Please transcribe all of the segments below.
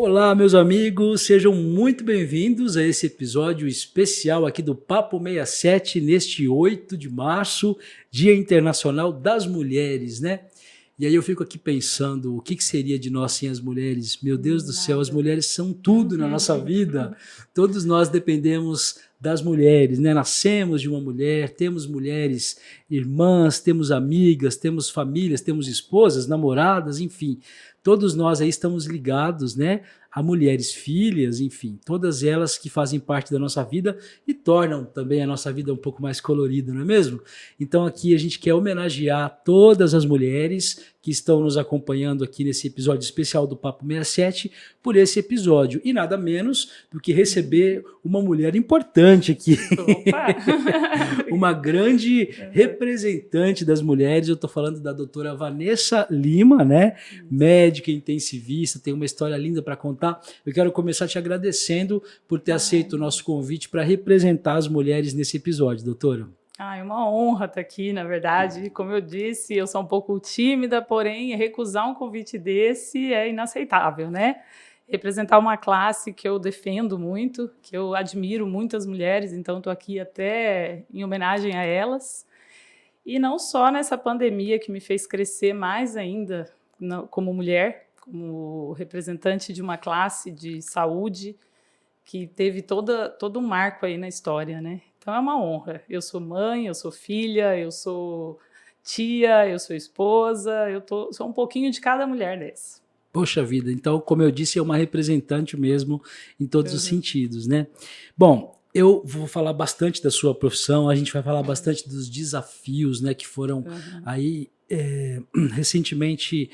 Olá, meus amigos, sejam muito bem-vindos a esse episódio especial aqui do Papo 67, neste 8 de março, Dia Internacional das Mulheres, né? E aí eu fico aqui pensando, o que seria de nós sem as mulheres? Meu Deus do céu, as mulheres são tudo na nossa vida. Todos nós dependemos das mulheres, né? Nascemos de uma mulher, temos mulheres irmãs, temos amigas, temos famílias, temos esposas, namoradas, enfim. Todos nós aí estamos ligados, né, a mulheres, filhas, enfim, todas elas que fazem parte da nossa vida e tornam também a nossa vida um pouco mais colorida, não é mesmo? Então aqui a gente quer homenagear todas as mulheres que estão nos acompanhando aqui nesse episódio especial do Papo 67 por esse episódio. E nada menos do que receber uma mulher importante aqui. Opa! Uma grande representante das mulheres. Eu estou falando da doutora Vanessa Lima, né? Médica intensivista, tem uma história linda para contar. Eu quero começar te agradecendo por ter aceito o nosso convite para representar as mulheres nesse episódio, doutora. É uma honra estar aqui, na verdade. Como eu disse, eu sou um pouco tímida, porém, recusar um convite desse é inaceitável, né? Representar uma classe que eu defendo muito, que eu admiro muitas mulheres, então estou aqui até em homenagem a elas. E não só nessa pandemia que me fez crescer mais ainda como mulher, como representante de uma classe de saúde que teve todo um marco aí na história, né? Então é uma honra. Eu sou mãe, eu sou filha, eu sou tia, eu sou esposa, sou um pouquinho de cada mulher dessa. Poxa vida, então, como eu disse, é uma representante mesmo em todos os sentidos, né? Bom, eu vou falar bastante da sua profissão, a gente vai falar bastante dos desafios, né, que foram aí recentemente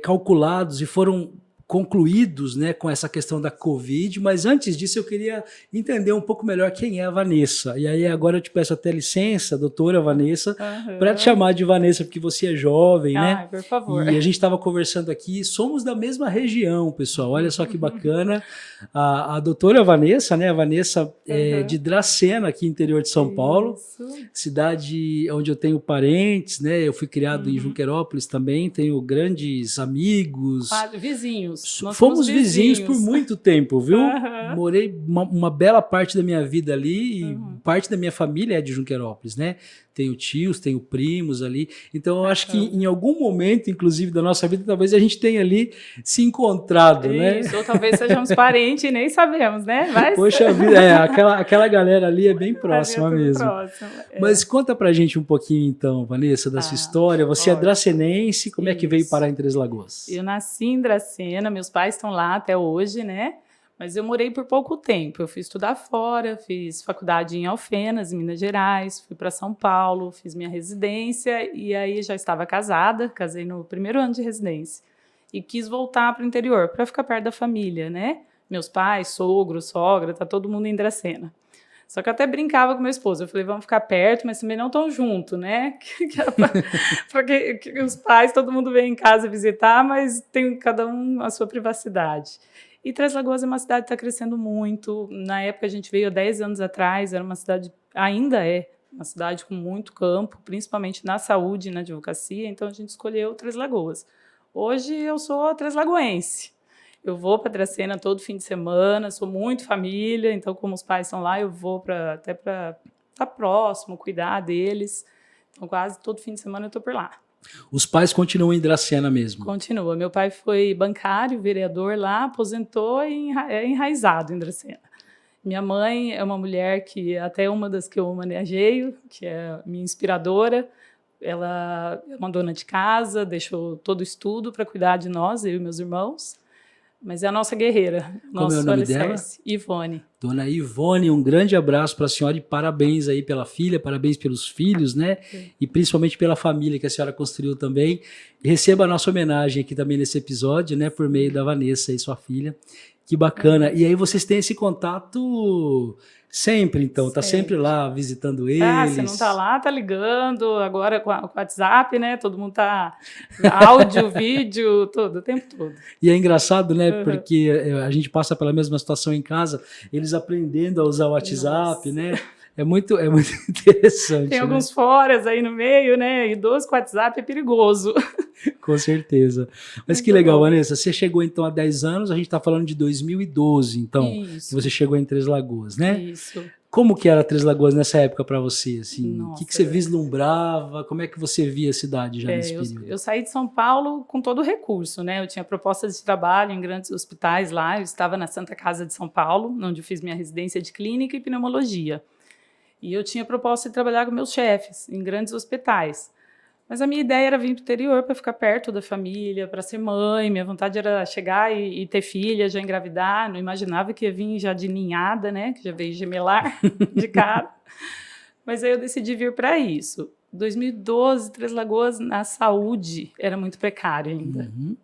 calculados e foram concluídos, né, com essa questão da Covid, mas antes disso eu queria entender um pouco melhor quem é a Vanessa. E aí agora eu te peço até licença, doutora Vanessa, para te chamar de Vanessa, porque você é jovem, né? Por favor. E a gente estava conversando aqui, somos da mesma região, pessoal, olha só que bacana. A doutora Vanessa, né, a Vanessa é de Dracena, aqui interior de São Paulo, cidade onde eu tenho parentes, né, eu fui criado em Junquerópolis também, tenho grandes amigos. Vizinhos. Fomos vizinhos por muito tempo, viu? Morei uma bela parte da minha vida ali e parte da minha família é de Junquerópolis, né? Tenho tios, tenho primos ali. Então, eu acho que em algum momento, inclusive, da nossa vida, talvez a gente tenha ali se encontrado, né? Isso, ou talvez sejamos parentes e nem sabemos, né? Mas... Poxa vida, aquela galera ali é bem próxima mesmo. Mas conta pra gente um pouquinho, então, Vanessa, da sua história. Você é dracenense, como é que veio parar em Três Lagoas? Eu nasci em Dracena, meus pais estão lá até hoje, né? Mas eu morei por pouco tempo. Eu fui estudar fora, fiz faculdade em Alfenas, em Minas Gerais, fui para São Paulo, fiz minha residência e aí já estava casada, casei no primeiro ano de residência e quis voltar para o interior para ficar perto da família, né? Meus pais, sogro, sogra, tá todo mundo em Dracena. Só que eu até brincava com meu esposo. Eu falei, vamos ficar perto, mas também não tão junto, né? Porque os pais, todo mundo vem em casa visitar, mas tem cada um a sua privacidade. E Três Lagoas é uma cidade que está crescendo muito. Na época a gente veio há 10 anos atrás, era uma cidade, ainda é uma cidade com muito campo, principalmente na saúde e na advocacia, então a gente escolheu Três Lagoas. Hoje eu sou treslagoense. Eu vou para Dracena todo fim de semana, sou muito família, então como os pais estão lá, eu vou até para estar próximo, cuidar deles. Então quase todo fim de semana eu estou por lá. Os pais continuam em Dracena mesmo? Continua. Meu pai foi bancário, vereador lá, aposentou e é enraizado em Dracena. Minha mãe é uma mulher que, até uma das que eu homenageio, que é minha inspiradora. Ela é uma dona de casa, deixou todo o estudo para cuidar de nós, eu e meus irmãos. Mas é a nossa guerreira. Como é o nome dela? Ivone. Dona Ivone, um grande abraço para a senhora e parabéns aí pela filha, parabéns pelos filhos, né? E principalmente pela família que a senhora construiu também. Receba a nossa homenagem aqui também nesse episódio, né? Por meio da Vanessa e sua filha. Que bacana. E aí vocês têm esse contato sempre, então? Tá sempre lá visitando eles? Se não tá lá, tá ligando. Agora com o WhatsApp, né? Todo mundo tá áudio, vídeo, tudo, o tempo todo. E é engraçado, né? Porque a gente passa pela mesma situação em casa, eles aprendendo a usar o WhatsApp, né? é muito interessante, Tem né? alguns foras aí no meio, né? Idoso com WhatsApp é perigoso. Com certeza. Mas que Muito legal, bom. Vanessa. Você chegou então há 10 anos, a gente está falando de 2012, então, que Isso, você chegou em Três Lagoas, né? isso. Como que era Três Lagoas nessa época para você, assim? O que que Nossa, você vislumbrava? Como é que você via a cidade já nesse período? eu saí de São Paulo com todo o recurso, né? Eu tinha propostas de trabalho em grandes hospitais lá. Eu estava na Santa Casa de São Paulo, onde eu fiz minha residência de clínica e pneumologia. E eu tinha proposta de trabalhar com meus chefes em grandes hospitais. Mas a minha ideia era vir para o interior para ficar perto da família, para ser mãe. Minha vontade era chegar e ter filha, já engravidar. Não imaginava que ia vir já de ninhada, né? Que já veio gemelar de cara. Mas aí eu decidi vir para isso. 2012, Três Lagoas, na saúde, era muito precário ainda. Uhum.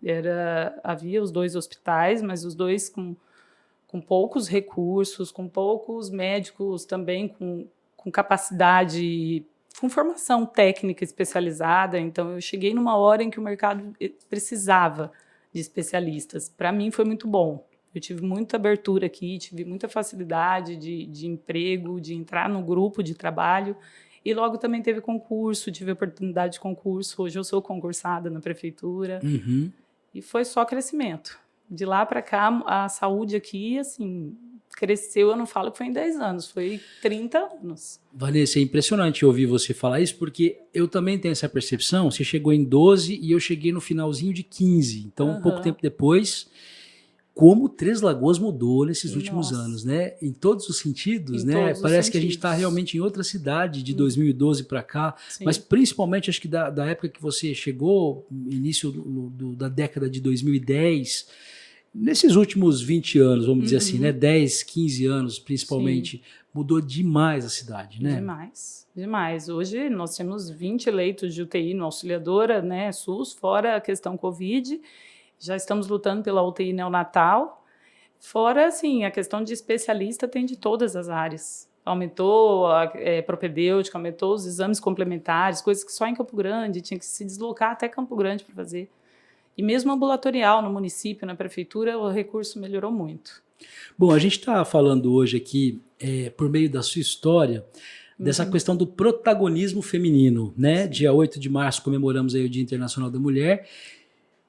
Havia os 2 hospitais, mas os 2 com poucos recursos, com poucos médicos também com capacidade, com formação técnica especializada. Então, eu cheguei numa hora em que o mercado precisava de especialistas. Para mim, foi muito bom. Eu tive muita abertura aqui, tive muita facilidade de emprego, de entrar no grupo de trabalho. E logo também teve concurso, tive oportunidade de concurso. Hoje eu sou concursada na prefeitura. Uhum. E foi só crescimento. De lá para cá, a saúde aqui, assim, cresceu. Eu não falo que foi em 10 anos, foi 30 anos. Vanessa, é impressionante ouvir você falar isso, porque eu também tenho essa percepção. Você chegou em 12 e eu cheguei no finalzinho de 15. Então, um pouco tempo depois, como Três Lagoas mudou nesses últimos anos, né? Em todos os sentidos, Em né? todos os Parece que a gente está sentidos. realmente em outra cidade de 2012 para cá, Sim. mas principalmente acho que da época que você chegou, início da década de 2010, nesses últimos 20 anos, vamos dizer assim, né? 10, 15 anos principalmente, mudou demais a cidade, né? Demais, demais. Hoje nós temos 20 leitos de UTI no Auxiliadora, né, SUS, fora a questão Covid. Já estamos lutando pela UTI neonatal. Fora, assim, a questão de especialista tem de todas as áreas. Aumentou a propedêutica, aumentou os exames complementares, coisas que só em Campo Grande, tinha que se deslocar até Campo Grande para fazer. E mesmo ambulatorial no município, na prefeitura, o recurso melhorou muito. Bom, a gente está falando hoje aqui, por meio da sua história, dessa questão do protagonismo feminino, né? Dia 8 de março comemoramos aí o Dia Internacional da Mulher,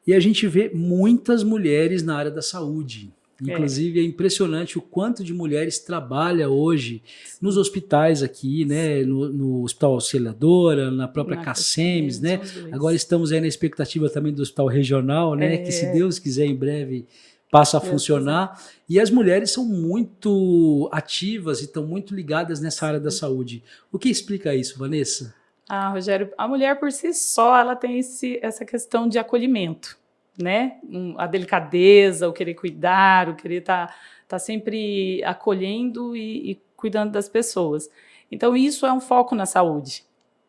e a gente vê muitas mulheres na área da saúde. Inclusive, é impressionante o quanto de mulheres trabalha hoje nos hospitais aqui, né? No Hospital Auxiliadora, na própria CACEMS, né? Agora estamos aí na expectativa também do Hospital Regional, né? Que, se Deus quiser, em breve passa a funcionar. E as mulheres são muito ativas e estão muito ligadas nessa área da saúde. O que explica isso, Vanessa? Ah, Rogério, a mulher por si só, ela tem essa questão de acolhimento, né? A delicadeza, o querer cuidar, o querer tá sempre acolhendo e cuidando das pessoas. Então, isso é um foco na saúde.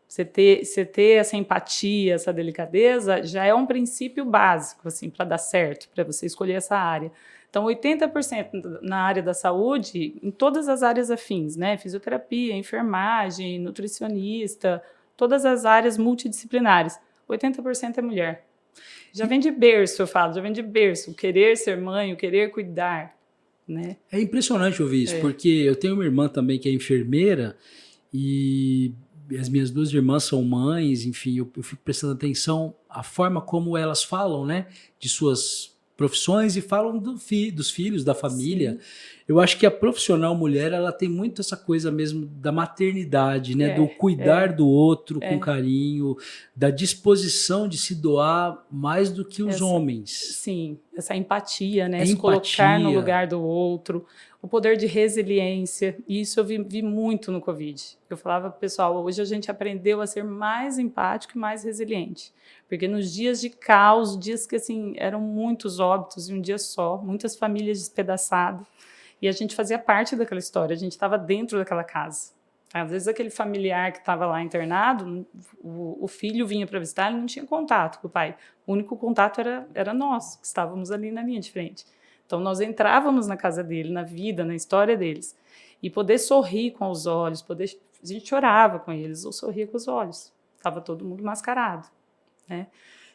Você ter essa empatia, essa delicadeza, já é um princípio básico, assim, para dar certo, para você escolher essa área. Então, 80% na área da saúde, em todas as áreas afins, né? Fisioterapia, enfermagem, nutricionista, todas as áreas multidisciplinares, 80% é mulher. Já vem de berço, eu falo, já vem de berço, o querer ser mãe, o querer cuidar, né? É impressionante ouvir isso, porque eu tenho uma irmã também que é enfermeira e as minhas 2 irmãs são mães, enfim, eu fico prestando atenção à forma como elas falam, né, de suas profissões e falam dos filhos, da família. Sim. Eu acho que a profissional mulher, ela tem muito essa coisa mesmo da maternidade, né? Do cuidar do outro com carinho, da disposição de se doar mais do que os homens. Sim, essa empatia, né? Se colocar no lugar do outro, o poder de resiliência. E isso eu vi muito no Covid. Eu falava pro pessoal, hoje a gente aprendeu a ser mais empático e mais resiliente. Porque nos dias de caos, dias que assim, eram muitos óbitos em um dia só, muitas famílias despedaçadas, e a gente fazia parte daquela história, a gente estava dentro daquela casa. Às vezes aquele familiar que estava lá internado, o filho vinha para visitar, ele não tinha contato com o pai. O único contato era nós, que estávamos ali na linha de frente. Então nós entrávamos na casa dele, na vida, na história deles, e poder sorrir com os olhos, a gente chorava com eles, ou sorria com os olhos. Estava todo mundo mascarado, né?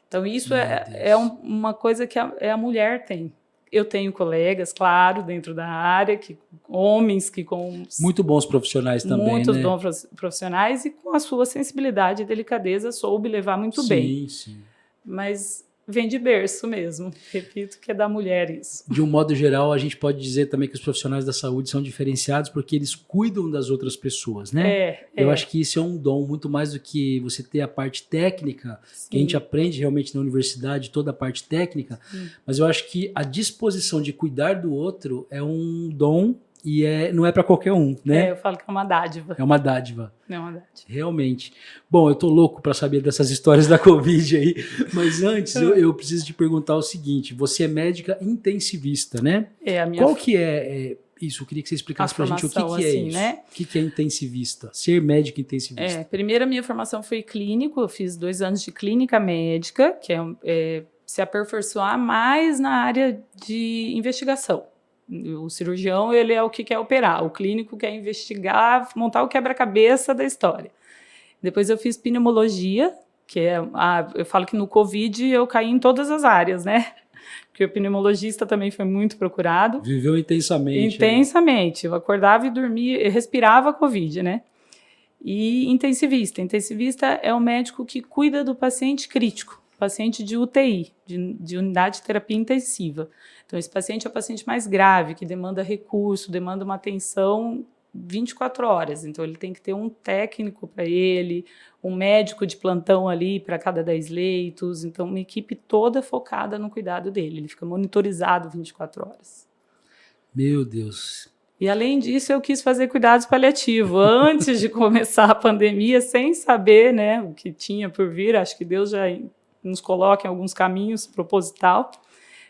Então isso é uma coisa que a mulher tem. Eu tenho colegas, claro, dentro da área, homens que com... Muito bons profissionais também, muitos né? bons profissionais e com a sua sensibilidade e delicadeza soube levar muito bem. Sim. Mas vem de berço mesmo. Repito que é da mulher isso. De um modo geral, a gente pode dizer também que os profissionais da saúde são diferenciados porque eles cuidam das outras pessoas, né? Eu acho que isso é um dom, muito mais do que você ter a parte técnica, Sim. que a gente aprende realmente na universidade, toda a parte técnica, mas eu acho que a disposição de cuidar do outro é um dom e não é para qualquer um, né? Eu falo que é uma dádiva. É uma dádiva. É uma dádiva. Realmente. Bom, eu tô louco para saber dessas histórias da Covid aí, mas antes eu preciso te perguntar o seguinte, você é médica intensivista, né? A minha... Qual que é isso? Eu queria que você explicasse pra gente o que é assim, isso. Né? O que é intensivista? Ser médico intensivista. Primeiro, a minha formação foi clínico, eu fiz 2 anos de clínica médica, que é se aperfeiçoar mais na área de investigação. O cirurgião, ele é o que quer operar, o clínico quer investigar, montar o quebra-cabeça da história. Depois eu fiz pneumologia, que eu falo que no Covid eu caí em todas as áreas, né? Porque o pneumologista também foi muito procurado. Viveu intensamente. Intensamente. Eu acordava e dormia, eu respirava Covid, né? E intensivista. Intensivista é o médico que cuida do paciente crítico, paciente de UTI, de unidade de terapia intensiva. Então, esse paciente é o paciente mais grave, que demanda recurso, demanda uma atenção 24 horas. Então, ele tem que ter um técnico para ele, um médico de plantão ali para cada 10 leitos. Então, uma equipe toda focada no cuidado dele. Ele fica monitorizado 24 horas. Meu Deus. E, além disso, eu quis fazer cuidados paliativos. Antes de começar a pandemia, sem saber, né, o que tinha por vir, acho que Deus já nos coloca em alguns caminhos proposital.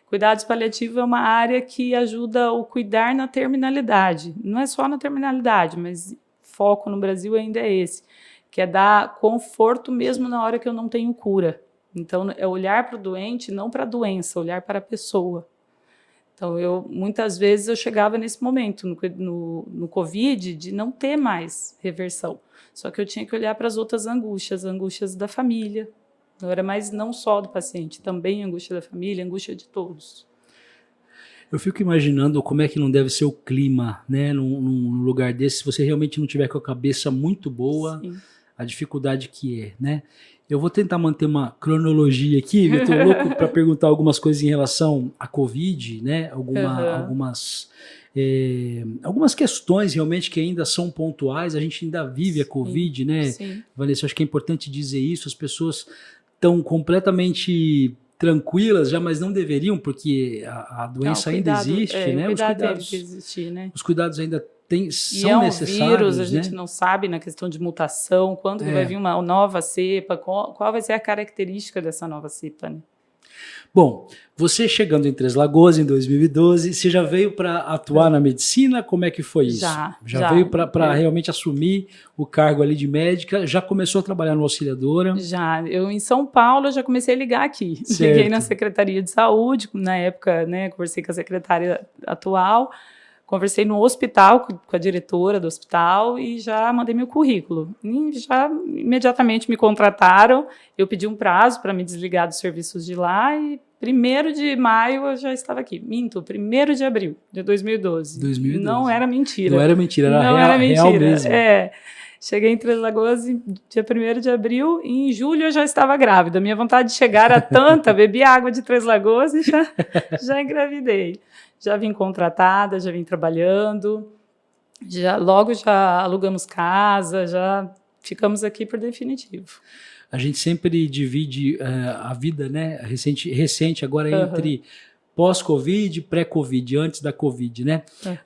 Cuidados paliativos é uma área que ajuda o cuidar na terminalidade. Não é só na terminalidade, mas foco no Brasil ainda é esse, que é dar conforto mesmo na hora que eu não tenho cura. Então, é olhar para o doente, não para a doença, olhar para a pessoa. Então, muitas vezes eu chegava nesse momento, no Covid, de não ter mais reversão. Só que eu tinha que olhar para as outras angústias da família. Não era mais não só do paciente, também a angústia da família, a angústia de todos. Eu fico imaginando como é que não deve ser o clima, né, num lugar desse, se você realmente não tiver com a cabeça muito boa, sim, a dificuldade que é, né? Eu vou tentar manter uma cronologia aqui, eu tô louco para perguntar algumas coisas em relação à Covid, né, algumas questões realmente que ainda são pontuais, a gente ainda vive a Covid, né, sim. Vanessa, eu acho que é importante dizer isso, as pessoas estão completamente tranquilas já, mas não deveriam, porque a doença ainda existe, né? Os cuidados ainda são necessários. E é um vírus, a gente não sabe na questão de mutação, quando vai vir uma nova cepa, qual vai ser a característica dessa nova cepa, né? Bom, você chegando em Três Lagoas em 2012, você já veio para atuar na medicina? Como é que foi isso? Já veio para realmente assumir o cargo ali de médica? Já começou a trabalhar no Auxiliadora? Já. Eu em São Paulo já comecei a ligar aqui. Certo. Liguei na Secretaria de Saúde, na época, né, conversei com a secretária atual, conversei no hospital com a diretora do hospital e já mandei meu currículo. E já imediatamente me contrataram. Eu pedi um prazo para me desligar dos serviços de lá e 1º de maio eu já estava aqui. Minto, 1º de abril de 2012. 2012. Não era mentira. Não era mentira, era real mesmo. Cheguei em Três Lagoas dia 1º de abril e em julho eu já estava grávida. Minha vontade de chegar era tanta, bebi água de Três Lagoas e já engravidei. Já vim contratada, já vim trabalhando, logo já alugamos casa, já ficamos aqui por definitivo. A gente sempre divide a vida, né, recente agora entre pós-Covid e pré-Covid, antes da Covid, né?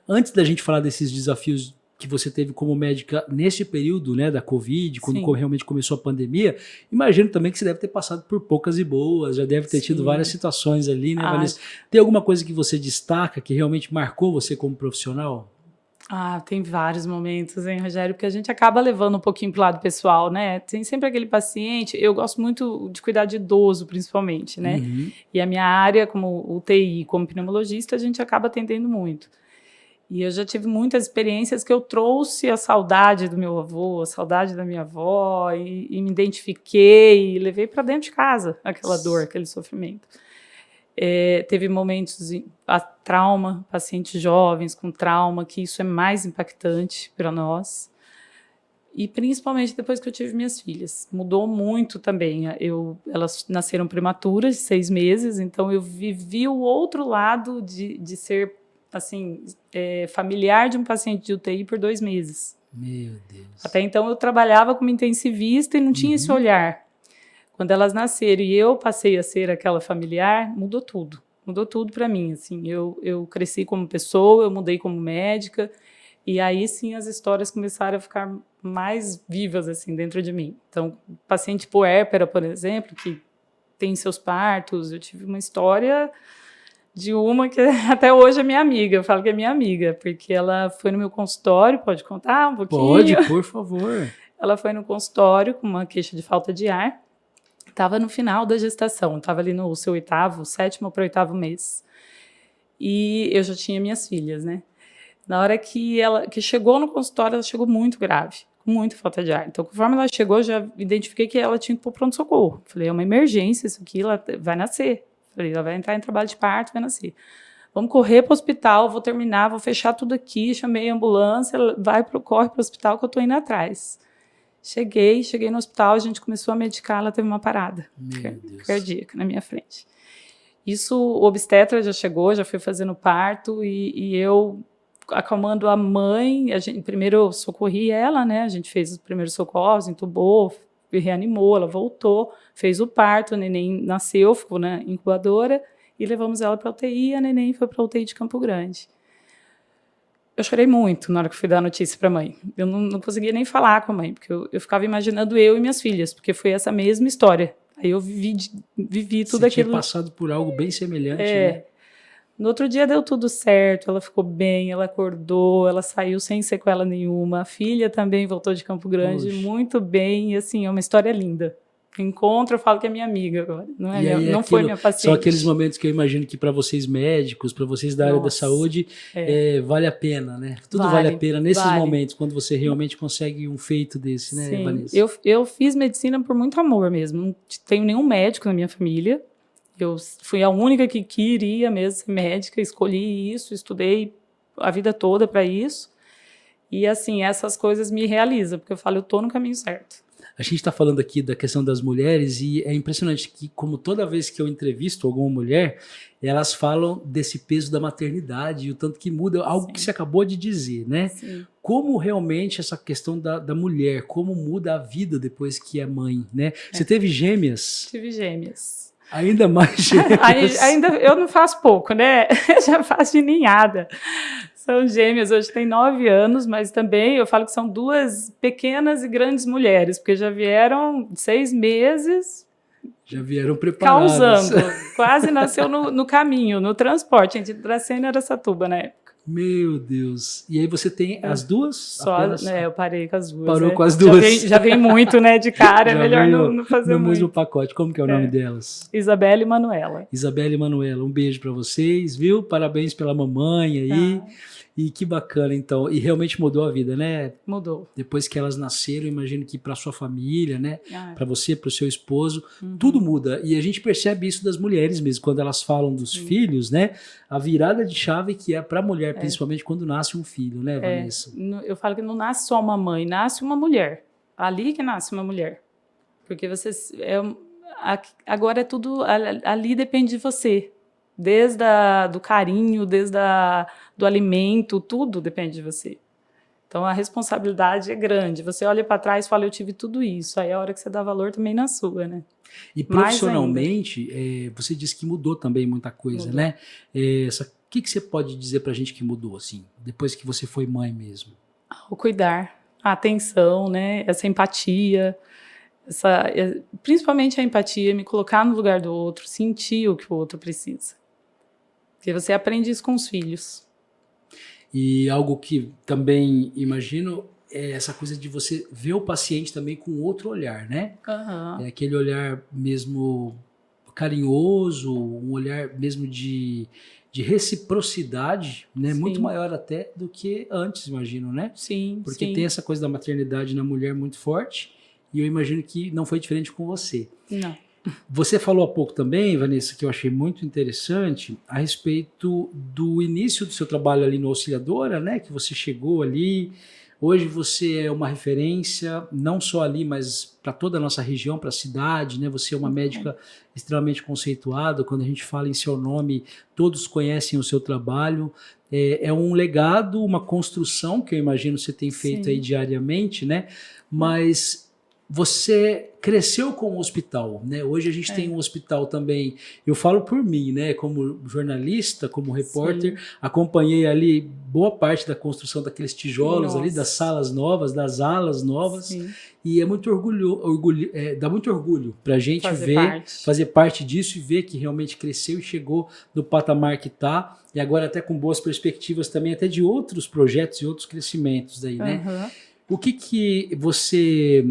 Antes da gente falar desses desafios que você teve como médica nesse período, né, da Covid, quando realmente começou a pandemia, imagino também que você deve ter passado por poucas e boas, já deve ter tido várias situações ali, né, Vanessa? Tem alguma coisa que você destaca, que realmente marcou você como profissional? Tem vários momentos, hein, Rogério, porque a gente acaba levando um pouquinho pro lado pessoal, né? Tem sempre aquele paciente, eu gosto muito de cuidar de idoso, principalmente, né? E a minha área, como UTI, como pneumologista, a gente acaba atendendo muito. E eu já tive muitas experiências que eu trouxe a saudade do meu avô, a saudade da minha avó, e me identifiquei e levei para dentro de casa aquela dor, aquele sofrimento. Teve momentos a trauma, pacientes jovens com trauma, que isso é mais impactante para nós. E principalmente depois que eu tive minhas filhas. Mudou muito também. Elas nasceram prematuras, de 6 meses, então eu vivi o outro lado de ser assim, familiar de um paciente de UTI por 2 meses. Meu Deus. Até então eu trabalhava como intensivista e não tinha esse olhar. Quando elas nasceram e eu passei a ser aquela familiar, mudou tudo. Mudou tudo para mim. Assim, eu cresci como pessoa, eu mudei como médica. E aí sim as histórias começaram a ficar mais vivas assim dentro de mim. Então, paciente puérpera, por exemplo, que tem seus partos, eu tive uma história de uma que até hoje é minha amiga. Eu falo que é minha amiga, porque ela foi no meu consultório, pode contar um pouquinho? Pode, por favor. Ela foi no consultório com uma queixa de falta de ar. Estava no final da gestação, estava ali no seu 7º para o 8º mês. E eu já tinha minhas filhas, né? Na hora que chegou no consultório, ela chegou muito grave, com muita falta de ar. Então, conforme ela chegou, eu já identifiquei que ela tinha que ir para o pronto-socorro. Falei, é uma emergência isso aqui, ela vai nascer. Falei, ela vai entrar em trabalho de parto, vai nascer. Vamos correr para o hospital, vou terminar, vou fechar tudo aqui, chamei a ambulância, corre para o hospital que eu estou indo atrás. Cheguei no hospital, a gente começou a medicar, ela teve uma parada cardíaca na minha frente. Isso, o obstetra já chegou, já foi fazendo parto e eu acalmando a mãe, primeiro eu socorri ela, né? A gente fez os primeiros socorros, entubou, reanimou, ela voltou, fez o parto, a neném nasceu, ficou na incubadora e levamos ela para a UTI, a neném foi para a UTI de Campo Grande. Eu chorei muito na hora que fui dar a notícia para a mãe. Eu não conseguia nem falar com a mãe, porque eu ficava imaginando eu e minhas filhas, porque foi essa mesma história. Aí eu vivi tudo Você aquilo. Tinha passado por algo bem semelhante, né? No outro dia deu tudo certo, ela ficou bem, ela acordou, ela saiu sem sequela nenhuma. A filha também voltou de Campo Grande, muito bem, e assim, é uma história linda. Encontro, eu falo que é minha amiga agora, não foi minha paciente. São aqueles momentos que eu imagino que para vocês médicos, para vocês da área da saúde, vale a pena, né? Tudo vale a pena nesses momentos, quando você realmente consegue um feito desse, né, Sim. Vanessa? Eu fiz medicina por muito amor mesmo, não tenho nenhum médico na minha família, eu fui a única que queria mesmo ser médica, escolhi isso, estudei a vida toda para isso, e assim, essas coisas me realizam, porque eu falo, eu estou no caminho certo. A gente está falando aqui da questão das mulheres e é impressionante que, como toda vez que eu entrevisto alguma mulher, elas falam desse peso da maternidade e o tanto que muda, algo que você acabou de dizer, né? Sim. Como realmente essa questão da mulher, como muda a vida depois que é mãe, né? Você teve gêmeas? Tive gêmeas. Ainda mais gêmeas? Ainda eu não faço pouco, né? Já faço de ninhada. São gêmeas, hoje tem 9 anos, mas também eu falo que são 2 pequenas e grandes mulheres, porque já vieram 6 meses. Já vieram preparadas. Causando. Quase nasceu no caminho, no transporte, entre Dracena e Araçatuba na época. Meu Deus. E aí você tem as duas? Só, eu parei com as duas. Parou com as duas. Já vem muito, né, de cara, é melhor não fazer no muito. mesmo pacote. Como que é o nome delas? Isabela e Manuela. Isabela e Manuela, um beijo para vocês, viu? Parabéns pela mamãe aí. E que bacana, então. E realmente mudou a vida, né? Mudou. Depois que elas nasceram, imagino que para sua família, né? Para você, para o seu esposo, tudo muda. E a gente percebe isso das mulheres mesmo, quando elas falam dos filhos, né? A virada de chave que é para a mulher, principalmente quando nasce um filho, né, Vanessa? Eu falo que não nasce só uma mãe, nasce uma mulher. Ali que nasce uma mulher. Porque você... agora é tudo... Ali depende de você. Desde do carinho, do alimento, tudo depende de você. Então, a responsabilidade é grande. Você olha para trás e fala, eu tive tudo isso. Aí é a hora que você dá valor também na sua, né? E profissionalmente, você disse que mudou também muita coisa, né? O que você pode dizer para a gente que mudou, assim, depois que você foi mãe mesmo? O cuidar, a atenção, né? Essa empatia... principalmente a empatia, me colocar no lugar do outro, sentir o que o outro precisa. Porque você aprende isso com os filhos. E algo que também imagino é essa coisa de você ver o paciente também com outro olhar, né? É aquele olhar mesmo carinhoso, um olhar mesmo de reciprocidade, né? Muito maior até do que antes, imagino, né? Sim, porque tem essa coisa da maternidade na mulher muito forte e eu imagino que não foi diferente com você. Não. Você falou há pouco também, Vanessa, que eu achei muito interessante, a respeito do início do seu trabalho ali no Auxiliadora, né? Que você chegou ali, hoje você é uma referência, não só ali, mas para toda a nossa região, para a cidade, né? Você é uma médica extremamente conceituada, quando a gente fala em seu nome, todos conhecem o seu trabalho. É um legado, uma construção que eu imagino você tem feito aí diariamente, né? Mas você cresceu com o hospital, né? Hoje a gente tem um hospital também, eu falo por mim, né? Como jornalista, como repórter, acompanhei ali boa parte da construção daqueles tijolos ali, das salas novas, das alas novas, e é muito dá muito orgulho pra gente fazer parte disso e ver que realmente cresceu e chegou no patamar que tá, e agora até com boas perspectivas também, até de outros projetos e outros crescimentos daí, né? O que você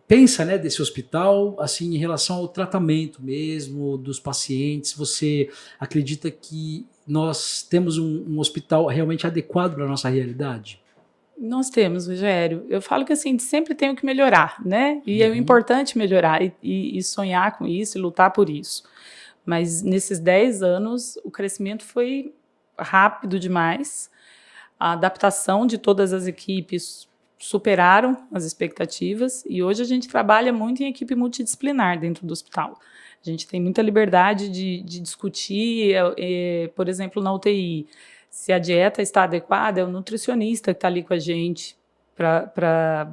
pensa, né, desse hospital, assim, em relação ao tratamento mesmo dos pacientes? Você acredita que nós temos um hospital realmente adequado para a nossa realidade? Nós temos, Rogério. Eu falo que assim, sempre tem que melhorar, né? E é importante melhorar e sonhar com isso e lutar por isso. Mas nesses 10 anos, o crescimento foi rápido demais. A adaptação de todas as equipes superaram as expectativas e hoje a gente trabalha muito em equipe multidisciplinar dentro do hospital. A gente tem muita liberdade de discutir, por exemplo, na UTI, se a dieta está adequada, é o nutricionista que está ali com a gente para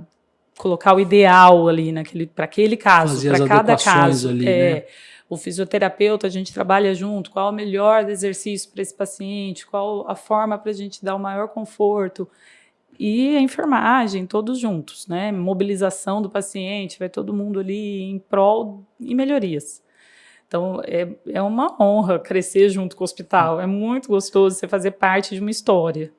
colocar o ideal ali para aquele caso, para cada caso. Ali, né? O fisioterapeuta, a gente trabalha junto, qual o melhor exercício para esse paciente, qual a forma para a gente dar o maior conforto. E a enfermagem, todos juntos, né? Mobilização do paciente, vai todo mundo ali em prol e melhorias. Então, é uma honra crescer junto com o hospital. É muito gostoso você fazer parte de uma história.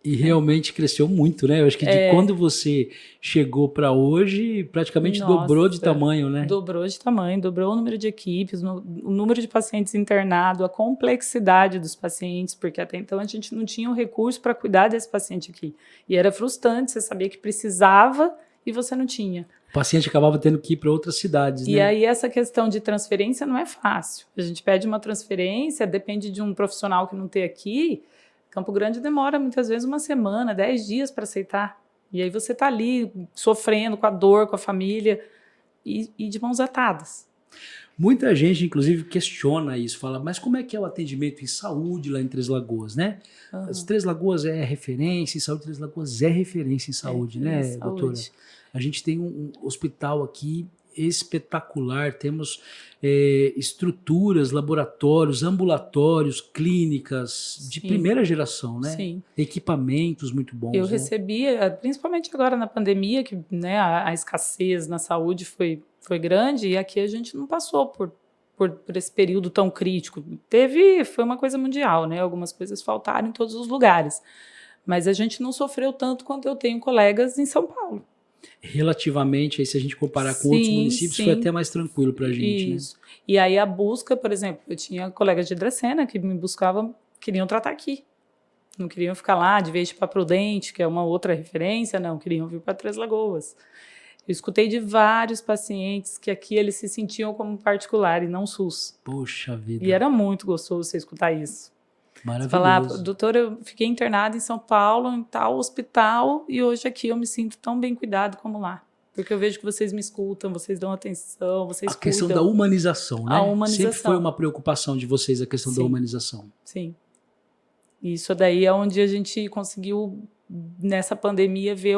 E realmente cresceu muito, né? Eu acho que de quando você chegou para hoje, praticamente dobrou de tamanho, né? Dobrou de tamanho, dobrou o número de equipes, o número de pacientes internados, a complexidade dos pacientes, porque até então a gente não tinha o recurso para cuidar desse paciente aqui. E era frustrante, você sabia que precisava e você não tinha. O paciente acabava tendo que ir para outras cidades, né? E aí essa questão de transferência não é fácil. A gente pede uma transferência, depende de um profissional que não tem aqui. Campo Grande demora muitas vezes uma semana, 10 dias para aceitar. E aí você está ali sofrendo com a dor, com a família e de mãos atadas. Muita gente, inclusive, questiona isso, fala, mas como é que é o atendimento em saúde lá em Três Lagoas, né? As Três Lagoas é referência em saúde, Três Lagoas é referência em saúde, né, doutora? A gente tem um hospital aqui espetacular, temos estruturas, laboratórios, ambulatórios, clínicas de primeira geração, né? Sim. Equipamentos muito bons. Eu recebia, principalmente agora na pandemia, que né, a escassez na saúde foi grande, e aqui a gente não passou por esse período tão crítico. Foi uma coisa mundial, né? Algumas coisas faltaram em todos os lugares, mas a gente não sofreu tanto quanto eu tenho colegas em São Paulo. Relativamente, aí, se a gente comparar com outros municípios, foi até mais tranquilo para a gente. Isso. Né? E aí a busca, por exemplo, eu tinha colegas de Dracena que me buscavam, queriam tratar aqui. Não queriam ficar lá, de vez para Prudente, que é uma outra referência, não, queriam vir para Três Lagoas. Eu escutei de vários pacientes que aqui eles se sentiam como particular e não SUS. Poxa vida. E era muito gostoso você escutar isso. Maravilhoso. Falar, doutora, eu fiquei internada em São Paulo, em tal hospital, e hoje aqui eu me sinto tão bem cuidado como lá. Porque eu vejo que vocês me escutam, vocês dão atenção, vocês cuidam. A questão da humanização, né? A humanização. Sempre foi uma preocupação de vocês a questão da humanização. Sim. Isso daí é onde a gente conseguiu, nessa pandemia, ver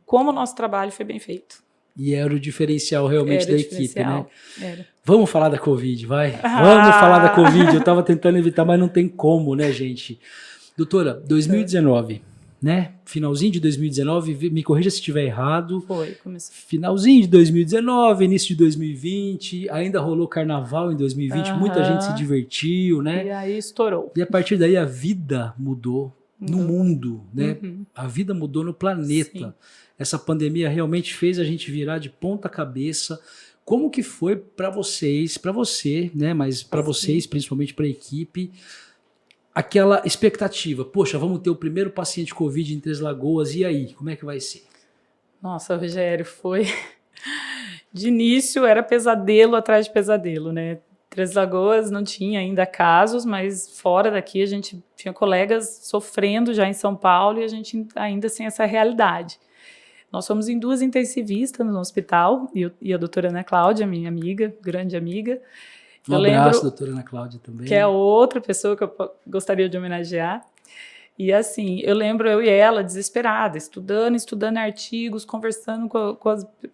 como o nosso trabalho foi bem feito. E era o diferencial realmente da equipe, né? Era. Vamos falar da Covid, vai? Vamos falar da Covid. Eu estava tentando evitar, mas não tem como, né, gente? Doutora, 2019, né? Finalzinho de 2019, me corrija se estiver errado. Começou. Finalzinho de 2019, início de 2020, ainda rolou carnaval em 2020, muita gente se divertiu, né? E aí estourou. E a partir daí a vida mudou no mundo, né? A vida mudou no planeta. Sim. Essa pandemia realmente fez a gente virar de ponta cabeça. Como que foi para vocês, para você, né? Mas para vocês, principalmente para a equipe, aquela expectativa? Poxa, vamos ter o primeiro paciente Covid em Três Lagoas, e aí? Como é que vai ser? Nossa, Rogério, foi De início era pesadelo atrás de pesadelo, né? Três Lagoas não tinha ainda casos, mas fora daqui a gente tinha colegas sofrendo já em São Paulo e a gente ainda sem essa realidade. Nós fomos em 2 intensivistas no hospital, e a doutora Ana Cláudia, minha amiga, grande amiga. Um abraço, doutora Ana Cláudia, também. Que é outra pessoa que eu gostaria de homenagear. E assim, eu lembro eu e ela desesperada, estudando artigos, conversando com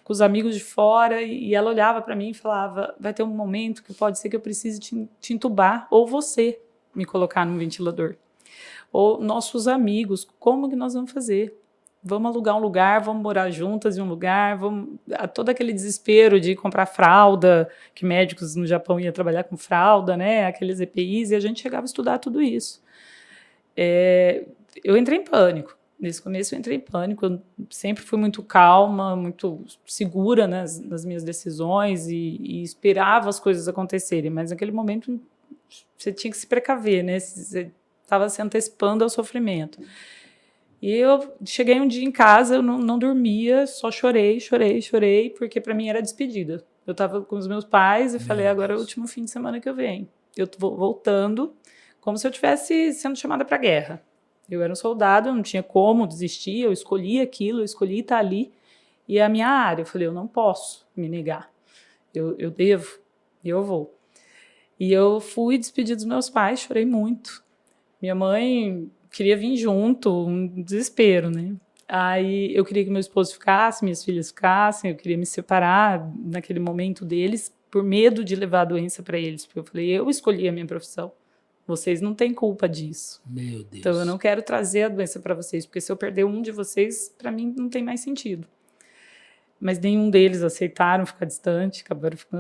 os amigos de fora, e ela olhava para mim e falava, vai ter um momento que pode ser que eu precise te entubar, ou você me colocar num ventilador. Ou nossos amigos, como que nós vamos fazer? Vamos alugar um lugar, vamos morar juntas em um lugar, todo aquele desespero de comprar fralda, que médicos no Japão iam trabalhar com fralda, né? Aqueles EPIs, e a gente chegava a estudar tudo isso. Eu entrei em pânico. Nesse começo eu entrei em pânico. Eu sempre fui muito calma, muito segura nas minhas decisões e esperava as coisas acontecerem. Mas naquele momento você tinha que se precaver, né? Você estava se antecipando ao sofrimento. E eu cheguei um dia em casa, eu não dormia, só chorei, porque para mim era despedida. Eu estava com os meus pais e falei, agora é o último fim de semana que eu venho. Eu estou voltando, como se eu estivesse sendo chamada para a guerra. Eu era um soldado, eu não tinha como desistir, eu escolhi aquilo, eu escolhi estar ali. E é a minha área, eu falei, eu não posso me negar. Eu devo, e eu vou. E eu fui despedir dos meus pais, chorei muito. Minha mãe queria vir junto, um desespero, né? Aí eu queria que meu esposo ficasse, minhas filhas ficassem, eu queria me separar naquele momento deles, por medo de levar a doença para eles. Porque eu falei, eu escolhi a minha profissão. Vocês não têm culpa disso. Meu Deus. Então eu não quero trazer a doença para vocês, porque se eu perder um de vocês, para mim não tem mais sentido. Mas nenhum deles aceitaram ficar distante,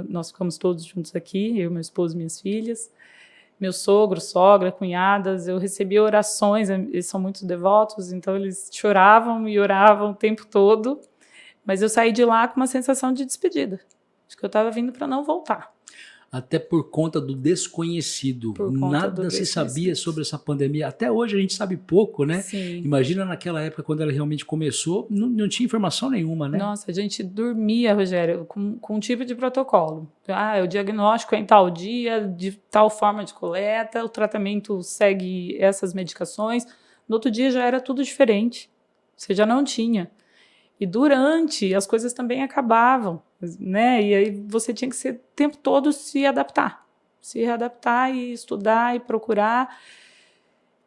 nós ficamos todos juntos aqui, eu, meu esposo e minhas filhas. Meu sogro, sogra, cunhadas, eu recebi orações, eles são muito devotos, então eles choravam e oravam o tempo todo, mas eu saí de lá com uma sensação de despedida, de que eu estava vindo para não voltar. Até por conta do desconhecido. Nada se sabia sobre essa pandemia. Até hoje a gente sabe pouco, né? Sim. Imagina naquela época, quando ela realmente começou, não tinha informação nenhuma, né? Nossa, a gente dormia, Rogério, com um tipo de protocolo. O diagnóstico é em tal dia, de tal forma de coleta, o tratamento segue essas medicações. No outro dia já era tudo diferente. Você já não tinha. E durante, as coisas também acabavam, né? E aí você tinha que ser o tempo todo se readaptar e estudar e procurar.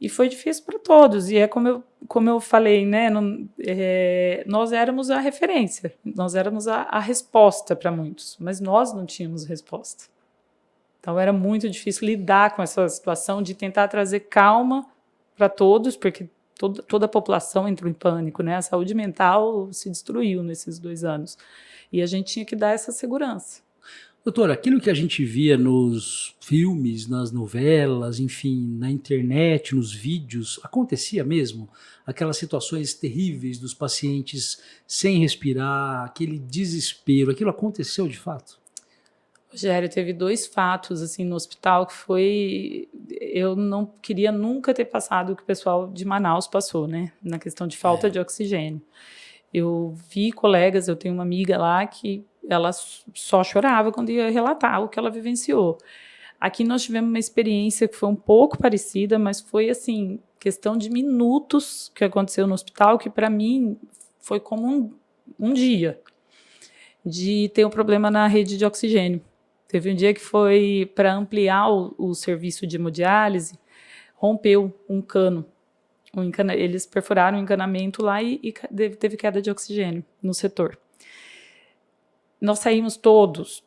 E foi difícil para todos. E é como eu falei, né? Nós éramos a referência, nós éramos a resposta para muitos, mas nós não tínhamos resposta. Então era muito difícil lidar com essa situação de tentar trazer calma para todos, porque toda a população entrou em pânico, né? A saúde mental se destruiu nesses 2 anos. E a gente tinha que dar essa segurança. Doutora, aquilo que a gente via nos filmes, nas novelas, enfim, na internet, nos vídeos, acontecia mesmo? Aquelas situações terríveis dos pacientes sem respirar, aquele desespero, aquilo aconteceu de fato? Rogério, teve 2 fatos assim no hospital que foi... Eu não queria nunca ter passado o que o pessoal de Manaus passou, né? Na questão de falta de oxigênio. Eu vi colegas, eu tenho uma amiga lá que ela só chorava quando ia relatar o que ela vivenciou. Aqui nós tivemos uma experiência que foi um pouco parecida, mas foi assim, questão de minutos que aconteceu no hospital, que para mim foi como um dia de ter um problema na rede de oxigênio. Teve um dia que foi para ampliar o serviço de hemodiálise, rompeu um cano. Eles perfuraram o encanamento lá e teve queda de oxigênio no setor. Nós saímos todos,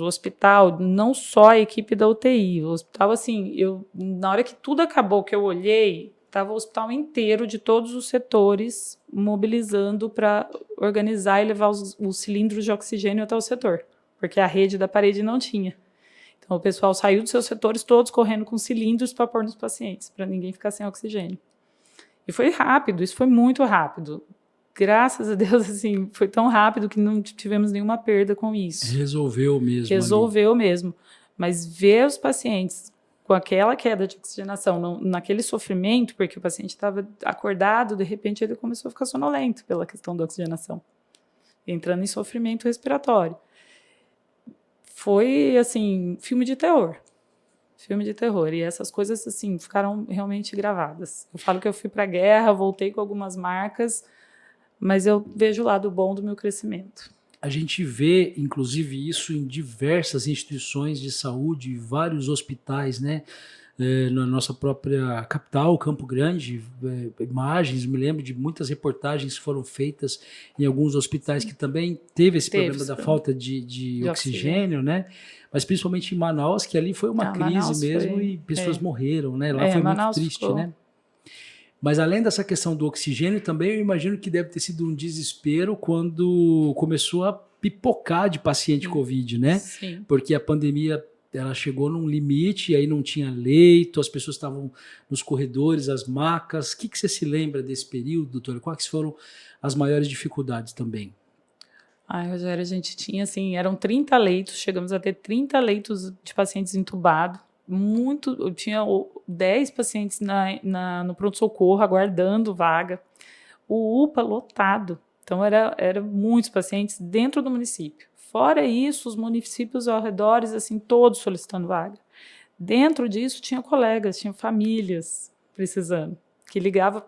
o hospital, não só a equipe da UTI, o hospital, assim, na hora que tudo acabou, que eu olhei, estava o hospital inteiro, de todos os setores, mobilizando para organizar e levar os cilindros de oxigênio até o setor, porque a rede da parede não tinha. Então, o pessoal saiu dos seus setores, todos correndo com cilindros para pôr nos pacientes, para ninguém ficar sem oxigênio. E foi rápido, isso foi muito rápido. Graças a Deus, assim, foi tão rápido que não tivemos nenhuma perda com isso. Resolveu mesmo. Resolveu mesmo. Mas ver os pacientes com aquela queda de oxigenação, naquele sofrimento, porque o paciente estava acordado, de repente ele começou a ficar sonolento pela questão da oxigenação, entrando em sofrimento respiratório. Foi, assim, filme de terror. Filme de terror. E essas coisas, assim, ficaram realmente gravadas. Eu falo que eu fui para a guerra, voltei com algumas marcas, mas eu vejo o lado bom do meu crescimento. A gente vê, inclusive, isso em diversas instituições de saúde, vários hospitais, né? Na nossa própria capital, Campo Grande, imagens, me lembro de muitas reportagens que foram feitas em alguns hospitais que também teve esse problema da falta de oxigênio, né? Mas principalmente em Manaus, que ali foi uma crise Manaus mesmo e pessoas morreram, né? Lá foi Manaus muito triste, né? Mas além dessa questão do oxigênio, também eu imagino que deve ter sido um desespero quando começou a pipocar de paciente Covid, né? Sim. Porque a pandemia ela chegou num limite, e aí não tinha leito, as pessoas estavam nos corredores, as macas. O que você se lembra desse período, doutora? Quais foram as maiores dificuldades também? Ai, Rogério, a gente tinha, assim, eram 30 leitos, chegamos a ter 30 leitos de pacientes entubados. Eu tinha 10 pacientes no pronto-socorro aguardando vaga. O UPA lotado. Então, era muitos pacientes dentro do município. Fora isso, os municípios ao redor, assim, todos solicitando vaga. Dentro disso, tinha colegas, tinha famílias precisando, que ligavam.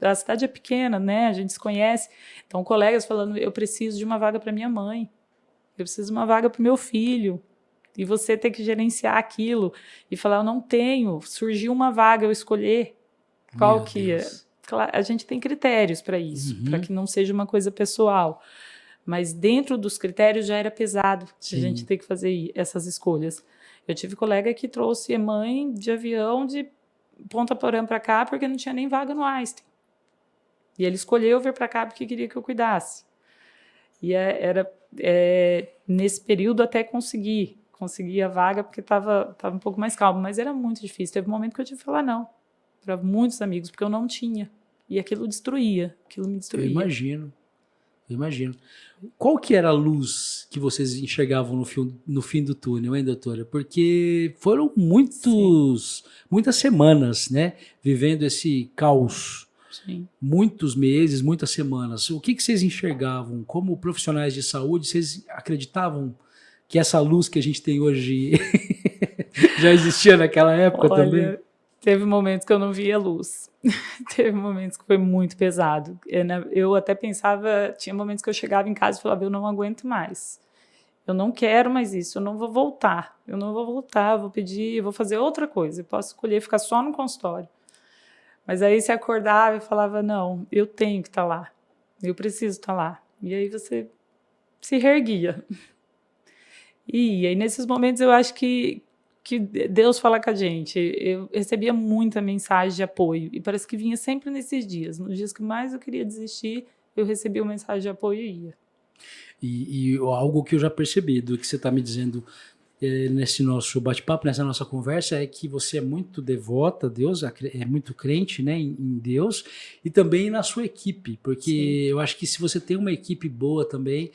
A cidade é pequena, né? A gente se conhece. Então, colegas falando, eu preciso de uma vaga para minha mãe. Eu preciso de uma vaga para o meu filho. E você ter que gerenciar aquilo e falar, eu não tenho, surgiu uma vaga, eu escolher qual que é. Claro, a gente tem critérios para isso, para que não seja uma coisa pessoal. Mas dentro dos critérios já era pesado a gente ter que fazer essas escolhas. Eu tive colega que trouxe mãe de avião de Ponta Porã para cá porque não tinha nem vaga no Einstein. E ele escolheu vir para cá porque queria que eu cuidasse. E nesse período até consegui a vaga porque estava um pouco mais calmo, mas era muito difícil. Teve um momento que eu tive que falar não para muitos amigos, porque eu não tinha. E aquilo me destruía. Eu imagino. Qual que era a luz que vocês enxergavam no fim do túnel, hein, doutora? Porque foram muitas semanas, né, vivendo esse caos. Sim. Muitos meses, muitas semanas. O que vocês enxergavam? Como profissionais de saúde, vocês acreditavam que essa luz que a gente tem hoje já existia naquela época também? Teve momentos que eu não via luz. Teve momentos que foi muito pesado. Eu até pensava, tinha momentos que eu chegava em casa e falava, eu não aguento mais. Eu não quero mais isso, eu não vou voltar. Eu vou pedir, eu vou fazer outra coisa. Eu posso escolher ficar só no consultório. Mas aí você acordava e falava, não, eu tenho que estar lá. Eu preciso estar lá. E aí você se reerguia. E aí nesses momentos eu acho que Deus fala com a gente. Eu recebia muita mensagem de apoio e parece que vinha sempre nesses dias. Nos dias que mais eu queria desistir, eu recebia uma mensagem de apoio e ia. E algo que eu já percebi do que você está me dizendo nesse nosso bate-papo, nessa nossa conversa, é que você é muito devota a Deus, é muito crente, né, em Deus, e também na sua equipe, porque eu acho que se você tem uma equipe boa também,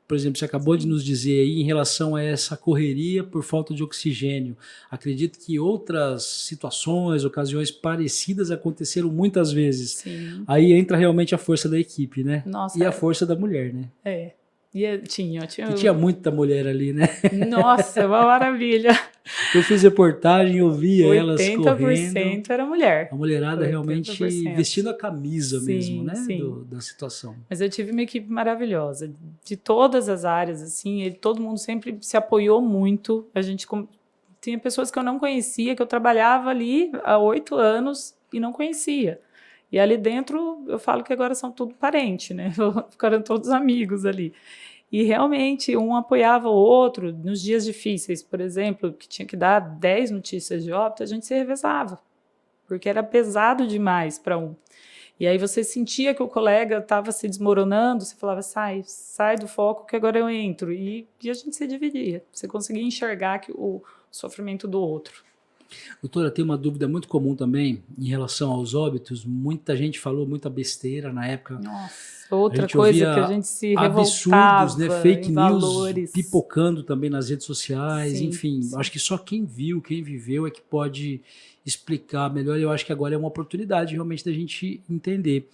por exemplo, você acabou de nos dizer aí em relação a essa correria por falta de oxigênio. Acredito que outras situações, ocasiões parecidas aconteceram muitas vezes. Sim. Aí entra realmente a força da equipe, né? Nossa, e a força da mulher, né? E tinha muita mulher ali, né? Nossa, uma maravilha. Eu fiz reportagem, eu via elas correndo. 80% era mulher. A mulherada 80%. Realmente vestindo a camisa mesmo, né? Da situação. Mas eu tive uma equipe maravilhosa, de todas as áreas, assim, todo mundo sempre se apoiou muito. Tinha pessoas que eu não conhecia, que eu trabalhava ali há 8 anos e não conhecia. E ali dentro, eu falo que agora são tudo parente, né? Ficaram todos amigos ali. E realmente, um apoiava o outro nos dias difíceis. Por exemplo, que tinha que dar 10 notícias de óbito, a gente se revezava, porque era pesado demais para um. E aí você sentia que o colega estava se desmoronando, você falava, sai do foco que agora eu entro. E a gente se dividia. Você conseguia enxergar o sofrimento do outro. Doutora, tem uma dúvida muito comum também em relação aos óbitos. Muita gente falou muita besteira na época. Nossa, outra coisa que a gente se revoltava, absurdos, né? Fake news valores. Pipocando também nas redes sociais. Sim, enfim, sim. Acho que só quem viu, quem viveu é que pode explicar melhor. Eu acho que agora é uma oportunidade realmente da gente entender.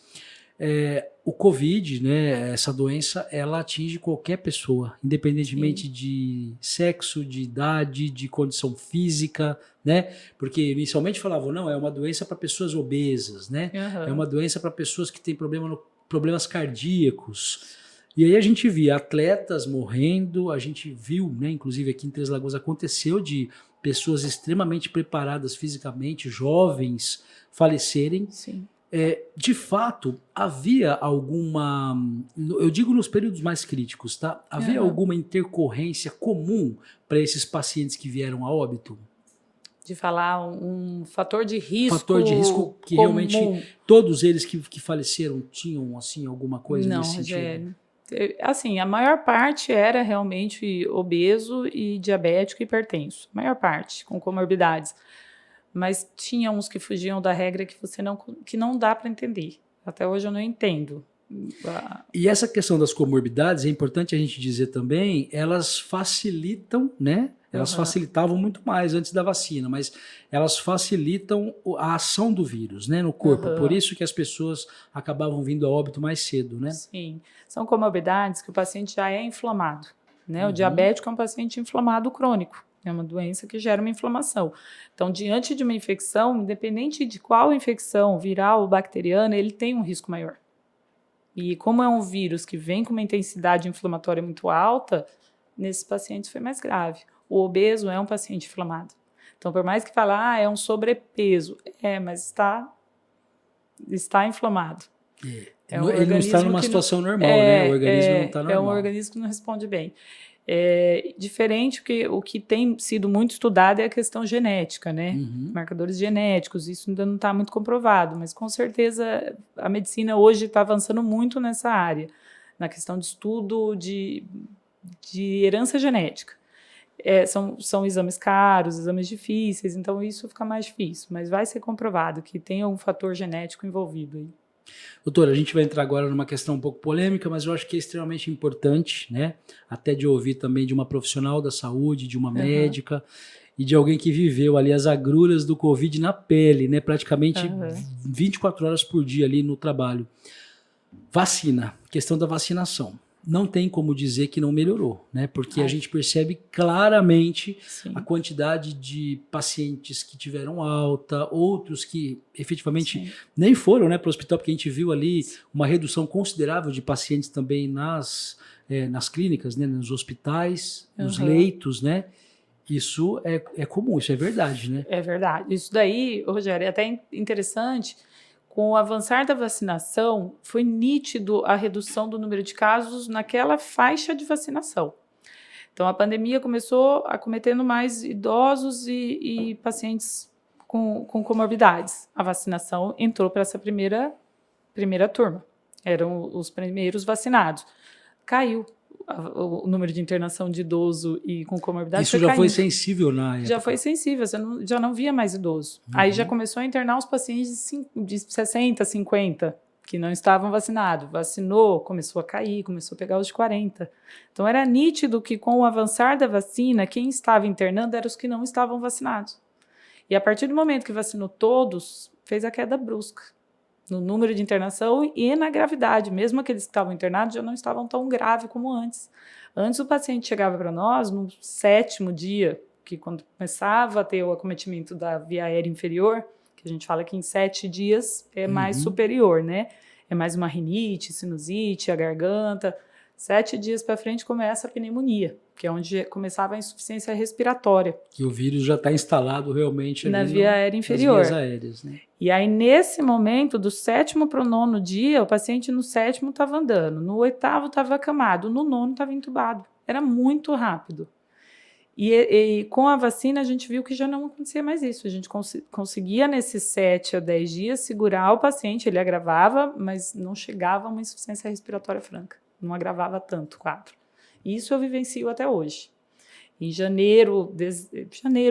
O Covid, né, essa doença, ela atinge qualquer pessoa, independentemente de sexo, de idade, de condição física, né? Porque inicialmente falavam, não, é uma doença para pessoas obesas, né? É uma doença para pessoas que têm problemas cardíacos. E aí a gente via atletas morrendo, a gente viu, né, inclusive aqui em Três Lagoas aconteceu de pessoas extremamente preparadas fisicamente, jovens, falecerem. Sim. De fato, havia alguma, eu digo nos períodos mais críticos, tá? Havia alguma intercorrência comum para esses pacientes que vieram a óbito? De falar um fator de risco Fator de risco que comum. Realmente todos eles que faleceram tinham assim alguma coisa nesse sentido? Rogério. Assim, a maior parte era realmente obeso e diabético e hipertenso. A maior parte, com comorbidades. Mas tinha uns que fugiam da regra que não dá para entender. Até hoje eu não entendo. E essa questão das comorbidades, é importante a gente dizer também, elas facilitam, né? Elas facilitavam muito mais antes da vacina, mas elas facilitam a ação do vírus, né, no corpo. Por isso que as pessoas acabavam vindo a óbito mais cedo, né? Sim. São comorbidades que o paciente já é inflamado, né? O diabético é um paciente inflamado crônico. É uma doença que gera uma inflamação. Então, diante de uma infecção, independente de qual infecção, viral ou bacteriana, ele tem um risco maior. E como é um vírus que vem com uma intensidade inflamatória muito alta, nesses pacientes foi mais grave. O obeso é um paciente inflamado. Então, por mais que fale, é um sobrepeso, mas está inflamado. Ele não está numa situação normal, né? O organismo não está normal. É um organismo que não responde bem. Diferente, o que tem sido muito estudado é a questão genética, né? Marcadores genéticos, isso ainda não está muito comprovado, mas com certeza a medicina hoje está avançando muito nessa área, na questão de estudo de herança genética. São exames caros, exames difíceis, então isso fica mais difícil, mas vai ser comprovado que tem algum fator genético envolvido aí. Doutora, a gente vai entrar agora numa questão um pouco polêmica, mas eu acho que é extremamente importante, né? Até de ouvir também de uma profissional da saúde, de uma médica e de alguém que viveu ali as agruras do Covid na pele, né? Praticamente 24 horas por dia ali no trabalho. Vacina, questão da vacinação. Não tem como dizer que não melhorou, né? Porque a gente percebe claramente a quantidade de pacientes que tiveram alta, outros que efetivamente nem foram, né, para o hospital, porque a gente viu ali uma redução considerável de pacientes também nas clínicas, né, nos hospitais, nos leitos, né? Isso é comum, isso é verdade, né? É verdade. Isso daí, Rogério, é até interessante. Com o avançar da vacinação, foi nítido a redução do número de casos naquela faixa de vacinação. Então, a pandemia começou acometendo mais idosos e pacientes com comorbidades. A vacinação entrou para essa primeira turma. Eram os primeiros vacinados. Caiu o número de internação de idoso e com comorbidade. Isso já foi sensível na época? Já foi sensível, você já não via mais idoso. Aí já começou a internar os pacientes de 60, 50, que não estavam vacinados. Vacinou, começou a cair, começou a pegar os de 40. Então era nítido que com o avançar da vacina, quem estava internando eram os que não estavam vacinados. E a partir do momento que vacinou todos, fez a queda brusca no número de internação e na gravidade. Mesmo aqueles que estavam internados já não estavam tão graves como antes. Antes o paciente chegava para nós no 7º dia, que quando começava a ter o acometimento da via aérea inferior, que a gente fala que em 7 dias é mais superior, né? É mais uma rinite, sinusite, a garganta. 7 dias para frente começa a pneumonia, que é onde começava a insuficiência respiratória. Que o vírus já está instalado realmente ali na via aérea inferior. Nas vias aéreas, né? E aí, nesse momento, do 7º para o 9º dia, o paciente no 7º estava andando, no 8º estava acamado, no 9º estava entubado. Era muito rápido. E com a vacina, a gente viu que já não acontecia mais isso. A gente conseguia, nesses 7 a 10 dias, segurar o paciente, ele agravava, mas não chegava a uma insuficiência respiratória franca. Não agravava tanto o quadro. Isso eu vivencio até hoje. Em janeiro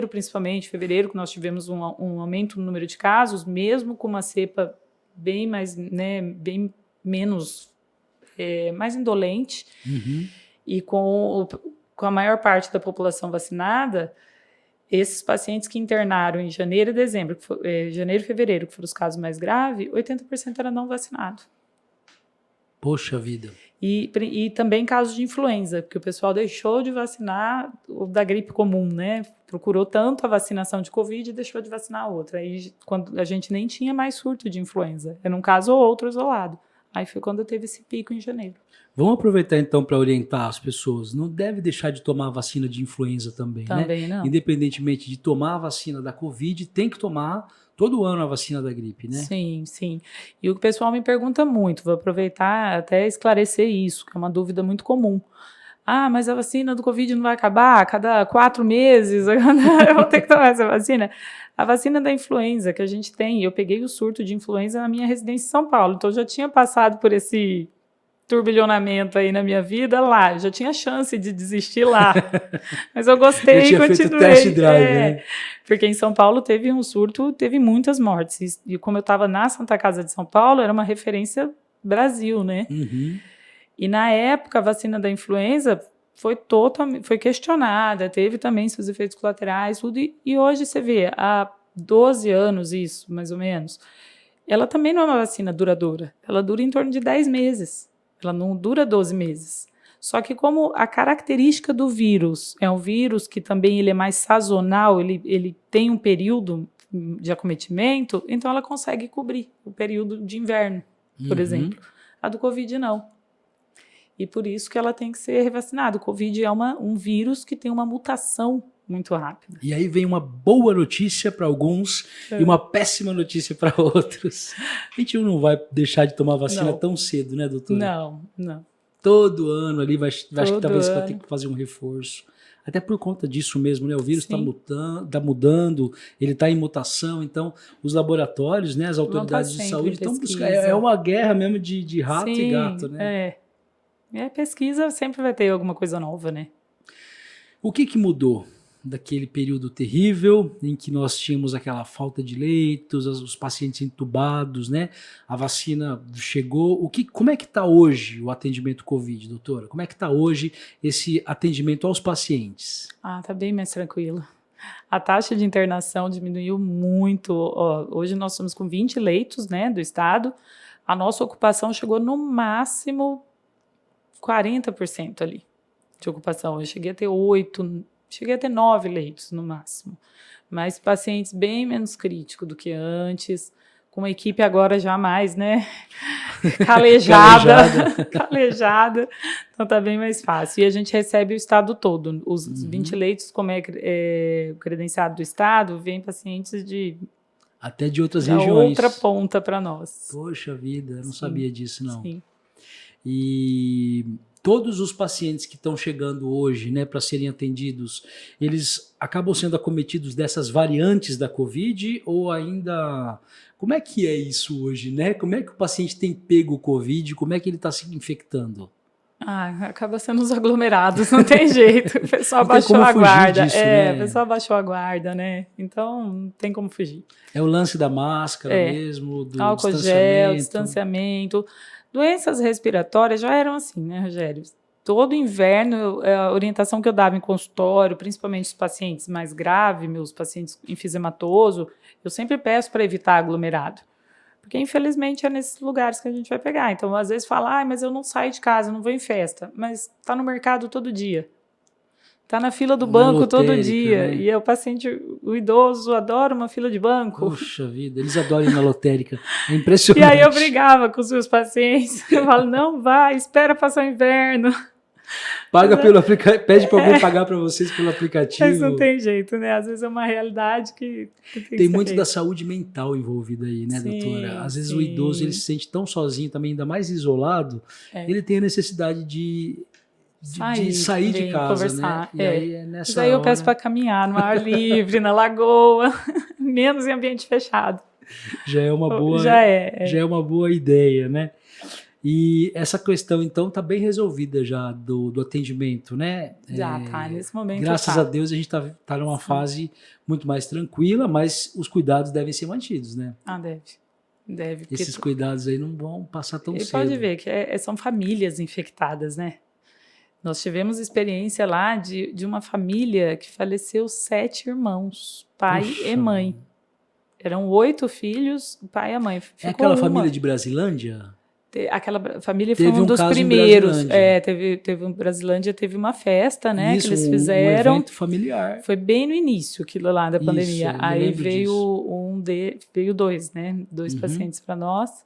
principalmente, fevereiro, que nós tivemos um aumento no número de casos, mesmo com uma cepa bem mais, né, bem menos, mais indolente, e com a maior parte da população vacinada, esses pacientes que internaram em janeiro e dezembro, janeiro e fevereiro, que foram os casos mais graves, 80% era não vacinado. Poxa vida. E também casos de influenza, porque o pessoal deixou de vacinar o da gripe comum, né? Procurou tanto a vacinação de Covid e deixou de vacinar a outra. Aí, quando a gente nem tinha mais surto de influenza. Era um caso ou outro isolado. Aí foi quando teve esse pico em janeiro. Vamos aproveitar então para orientar as pessoas. Não deve deixar de tomar a vacina de influenza também, né? Também não. Independentemente de tomar a vacina da Covid, tem que tomar todo ano a vacina da gripe, né? Sim, sim. E o pessoal me pergunta muito, vou aproveitar até esclarecer isso, que é uma dúvida muito comum. Ah, mas a vacina do Covid não vai acabar? A cada 4 meses eu vou ter que tomar essa vacina? A vacina da influenza que a gente tem, eu peguei o surto de influenza na minha residência em São Paulo, então eu já tinha passado por esse turbilhonamento aí na minha vida lá, eu já tinha chance de desistir lá, mas eu gostei e continuei. Feito test drive, né? Porque em São Paulo teve um surto, teve muitas mortes, e como eu estava na Santa Casa de São Paulo, era uma referência Brasil, né? Uhum. E na época a vacina da influenza foi questionada, teve também seus efeitos colaterais, tudo, e hoje você vê, há 12 anos isso, mais ou menos, ela também não é uma vacina duradoura, ela dura em torno de 10 meses. Ela não dura 12 meses. Só que como a característica do vírus é um vírus que também ele é mais sazonal, ele tem um período de acometimento, então ela consegue cobrir o período de inverno, por exemplo. A do Covid não. E por isso que ela tem que ser revacinada. O Covid é um vírus que tem uma mutação muito rápida. E aí vem uma boa notícia para alguns e uma péssima notícia para outros. A gente não vai deixar de tomar vacina tão cedo, né, doutora? Não. Todo ano ali, acho que talvez você vai ter que fazer um reforço. Até por conta disso mesmo, né? O vírus está mudando, ele está em mutação, então os laboratórios, né, as autoridades de saúde estão buscando. É uma guerra mesmo de rato e gato, né? Pesquisa sempre vai ter alguma coisa nova, né? O que mudou daquele período terrível em que nós tínhamos aquela falta de leitos, os pacientes entubados, né? A vacina chegou. Como é que está hoje o atendimento Covid, doutora? Como é que está hoje esse atendimento aos pacientes? Está bem mais tranquilo. A taxa de internação diminuiu muito. Hoje nós estamos com 20 leitos, né, do estado. A nossa ocupação chegou no máximo 40% ali de ocupação. Eu cheguei a ter 9 leitos no máximo, mas pacientes bem menos críticos do que antes, com uma equipe agora já mais, né, calejada, então tá bem mais fácil. E a gente recebe o estado todo, os 20 leitos, como é credenciado do estado, vem pacientes até de outras regiões. Outra ponta para nós. Poxa vida, eu não sabia disso, não. Sim. E todos os pacientes que estão chegando hoje, né, para serem atendidos, eles acabam sendo acometidos dessas variantes da Covid ou ainda... Como é que é isso hoje, né? Como é que o paciente tem pego o Covid? Como é que ele está se infectando? Acaba sendo os aglomerados, não tem jeito. O pessoal baixou a guarda. O pessoal baixou a guarda, né? Então, não tem como fugir. É o lance da máscara mesmo, do álcool gel, distanciamento. Doenças respiratórias já eram assim, né, Rogério? Todo inverno, a orientação que eu dava em consultório, principalmente os pacientes mais graves, meus pacientes enfisematoso, eu sempre peço para evitar aglomerado. Porque, infelizmente, é nesses lugares que a gente vai pegar. Então, às vezes fala, mas eu não saio de casa, eu não vou em festa. Mas está no mercado todo dia. Está na fila do banco todo dia. Né? E o paciente, o idoso, adora uma fila de banco. Puxa vida, eles adoram ir na lotérica. É impressionante. E aí eu brigava com os meus pacientes. Eu falo, não vai, espera passar o inverno. Paga pelo aplicativo, pede para alguém pagar para vocês pelo aplicativo. Mas não tem jeito, né? Às vezes é uma realidade que tem muito da saúde mental envolvida aí, né, doutora? Às vezes o idoso ele se sente tão sozinho, também ainda mais isolado, ele tem a necessidade de sair de casa, conversar. Né? E aí é nessa Mas aí eu peço para caminhar no ar livre, na lagoa, menos em ambiente fechado. Já é uma boa, já é uma boa ideia, né? E essa questão, então, está bem resolvida já do atendimento, né? Já está, nesse momento. Graças a Deus a gente está numa fase muito mais tranquila, mas os cuidados devem ser mantidos, né? Deve. Esses cuidados aí não vão passar tão cedo. E pode ver que são famílias infectadas, né? Nós tivemos experiência lá de uma família que faleceu 7 irmãos, pai e mãe. Eram 8 filhos, o pai e a mãe. É aquela família de Brasilândia? Aquela família foi Teve um um dos caso em primeiros. Brasilândia. Teve em Brasilândia, teve uma festa, né, Isso, que eles um fizeram. evento familiar. Foi bem no início aquilo lá da Isso, pandemia. eu me Aí lembro veio disso. veio dois, né? Dois Uhum. pacientes para nós.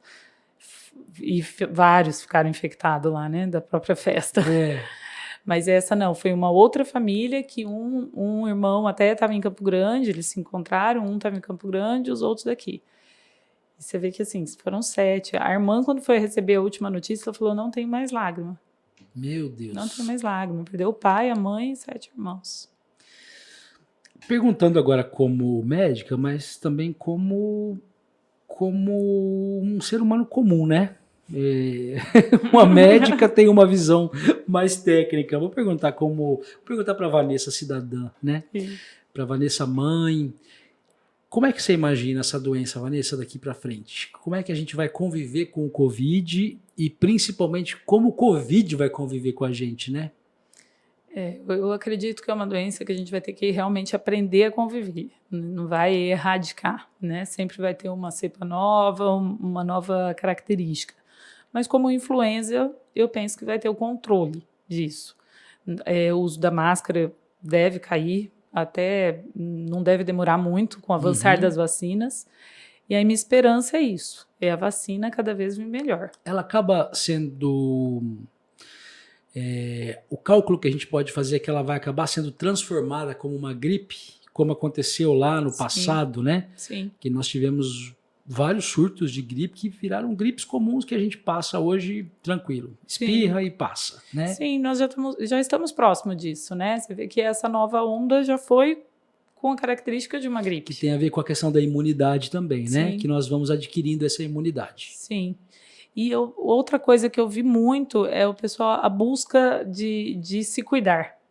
E vários ficaram infectados lá, né? Da própria festa. É. Mas essa não, foi uma outra família que um irmão até estava em Campo Grande, eles se encontraram, um estava em Campo Grande, os outros daqui. E você vê que assim, foram 7. A irmã, quando foi receber a última notícia, ela falou: não tem mais lágrima. Meu Deus. Não tem mais lágrima. Perdeu o pai, a mãe e 7 irmãos. Perguntando agora como médica, mas também como um ser humano comum, né? Uma médica tem uma visão mais técnica. Vou perguntar para Vanessa cidadã, né? Para Vanessa mãe. Como é que você imagina essa doença, Vanessa, daqui para frente? Como é que a gente vai conviver com o Covid e principalmente como o Covid vai conviver com a gente, né? Eu acredito que é uma doença que a gente vai ter que realmente aprender a conviver, não vai erradicar, né? Sempre vai ter uma cepa nova, uma nova característica. Mas como influenza, eu penso que vai ter o controle disso. O uso da máscara deve cair, até não deve demorar muito com o avançar das vacinas. E aí minha esperança é isso, é a vacina cada vez melhor. Ela acaba sendo... o cálculo que a gente pode fazer é que ela vai acabar sendo transformada como uma gripe, como aconteceu lá no passado, né? Sim. Que nós tivemos vários surtos de gripe que viraram gripes comuns que a gente passa hoje tranquilo. Espirra e passa, né? Sim, nós já estamos próximos disso, né? Você vê que essa nova onda já foi com a característica de uma gripe. Que tem a ver com a questão da imunidade também, né? Sim. Que nós vamos adquirindo essa imunidade. Sim. E outra coisa que eu vi muito é o pessoal, a busca de se cuidar.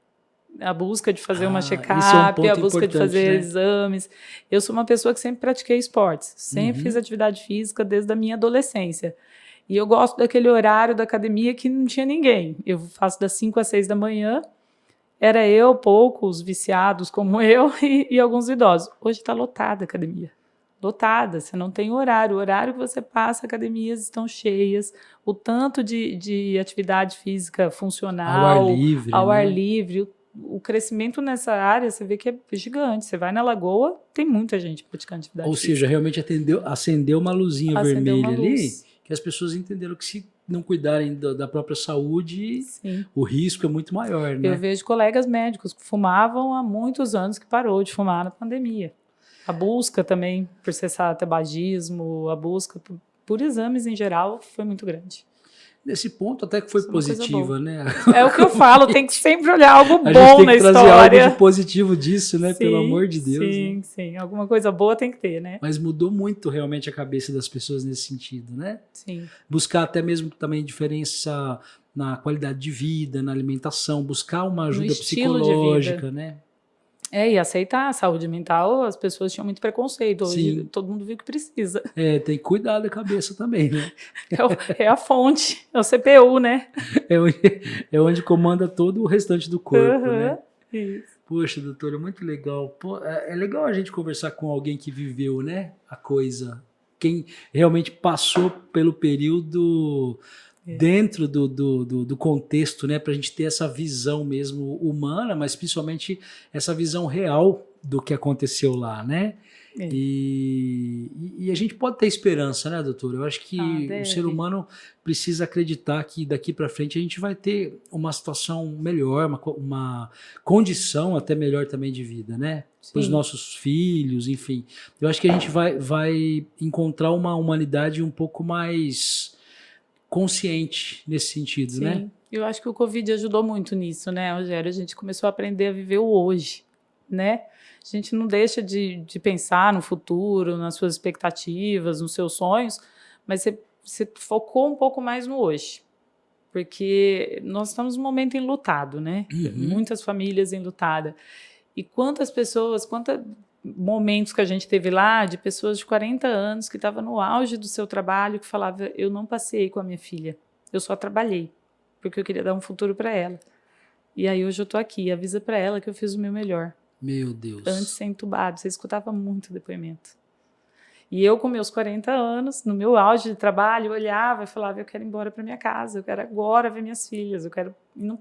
A busca de fazer uma check-up, a busca de fazer exames. Eu sou uma pessoa que sempre pratiquei esportes, sempre fiz atividade física desde a minha adolescência. E eu gosto daquele horário da academia que não tinha ninguém. Eu faço das 5 às 6 da manhã, era eu, poucos viciados como eu e alguns idosos. Hoje está lotada a academia. Lotada, você não tem horário. O horário que você passa, academias estão cheias. O tanto de atividade física funcional, ao ar livre, o crescimento nessa área, você vê que é gigante. Você vai na Lagoa, tem muita gente praticando atividade física. Ou seja, realmente acendeu uma luzinha vermelha ali, que as pessoas entenderam que se não cuidarem da própria saúde, o risco é muito maior, né? Eu vejo colegas médicos que fumavam há muitos anos que parou de fumar na pandemia. A busca também por cessar tabagismo, a busca por exames em geral foi muito grande. Nesse ponto até que foi positiva, né? É o que eu falo, tem que sempre olhar algo bom na história. A gente tem que trazer algo de positivo disso, né? Pelo amor de Deus. Sim, né? Sim. Alguma coisa boa tem que ter, né? Mas mudou muito realmente a cabeça das pessoas nesse sentido, né? Sim. Buscar até mesmo também diferença na qualidade de vida, na alimentação, buscar uma ajuda psicológica, né? E aceitar a saúde mental, as pessoas tinham muito preconceito. Hoje todo mundo viu que precisa. Tem que cuidar da cabeça também, né? É a fonte, é o CPU, né? É onde comanda todo o restante do corpo, né? Isso. Poxa, doutora, muito legal. Pô, é legal a gente conversar com alguém que viveu, né? A coisa. Quem realmente passou pelo período... dentro do contexto, né, para a gente ter essa visão mesmo humana, mas principalmente essa visão real do que aconteceu lá, né? E a gente pode ter esperança, né, doutora? Eu acho que o ser humano precisa acreditar que daqui para frente a gente vai ter uma situação melhor, uma condição até melhor também de vida, né? Para os nossos filhos, enfim. Eu acho que a gente vai encontrar uma humanidade um pouco mais consciente nesse sentido, né? Eu acho que o Covid ajudou muito nisso, né, Rogério? A gente começou a aprender a viver o hoje, né? A gente não deixa de pensar no futuro, nas suas expectativas, nos seus sonhos, mas você focou um pouco mais no hoje. Porque nós estamos num momento enlutado, né? Muitas famílias enlutadas. E quantas pessoas, momentos que a gente teve lá de pessoas de 40 anos que estavam no auge do seu trabalho, que falava, eu não passei com a minha filha, eu só trabalhei, porque eu queria dar um futuro para ela. E aí hoje eu tô aqui, avisa para ela que eu fiz o meu melhor. Meu Deus. Antes de ser entubado, você escutava muito depoimento. E eu, com meus 40 anos, no meu auge de trabalho, eu olhava e falava, eu quero ir embora para minha casa, eu quero agora ver minhas filhas, eu quero não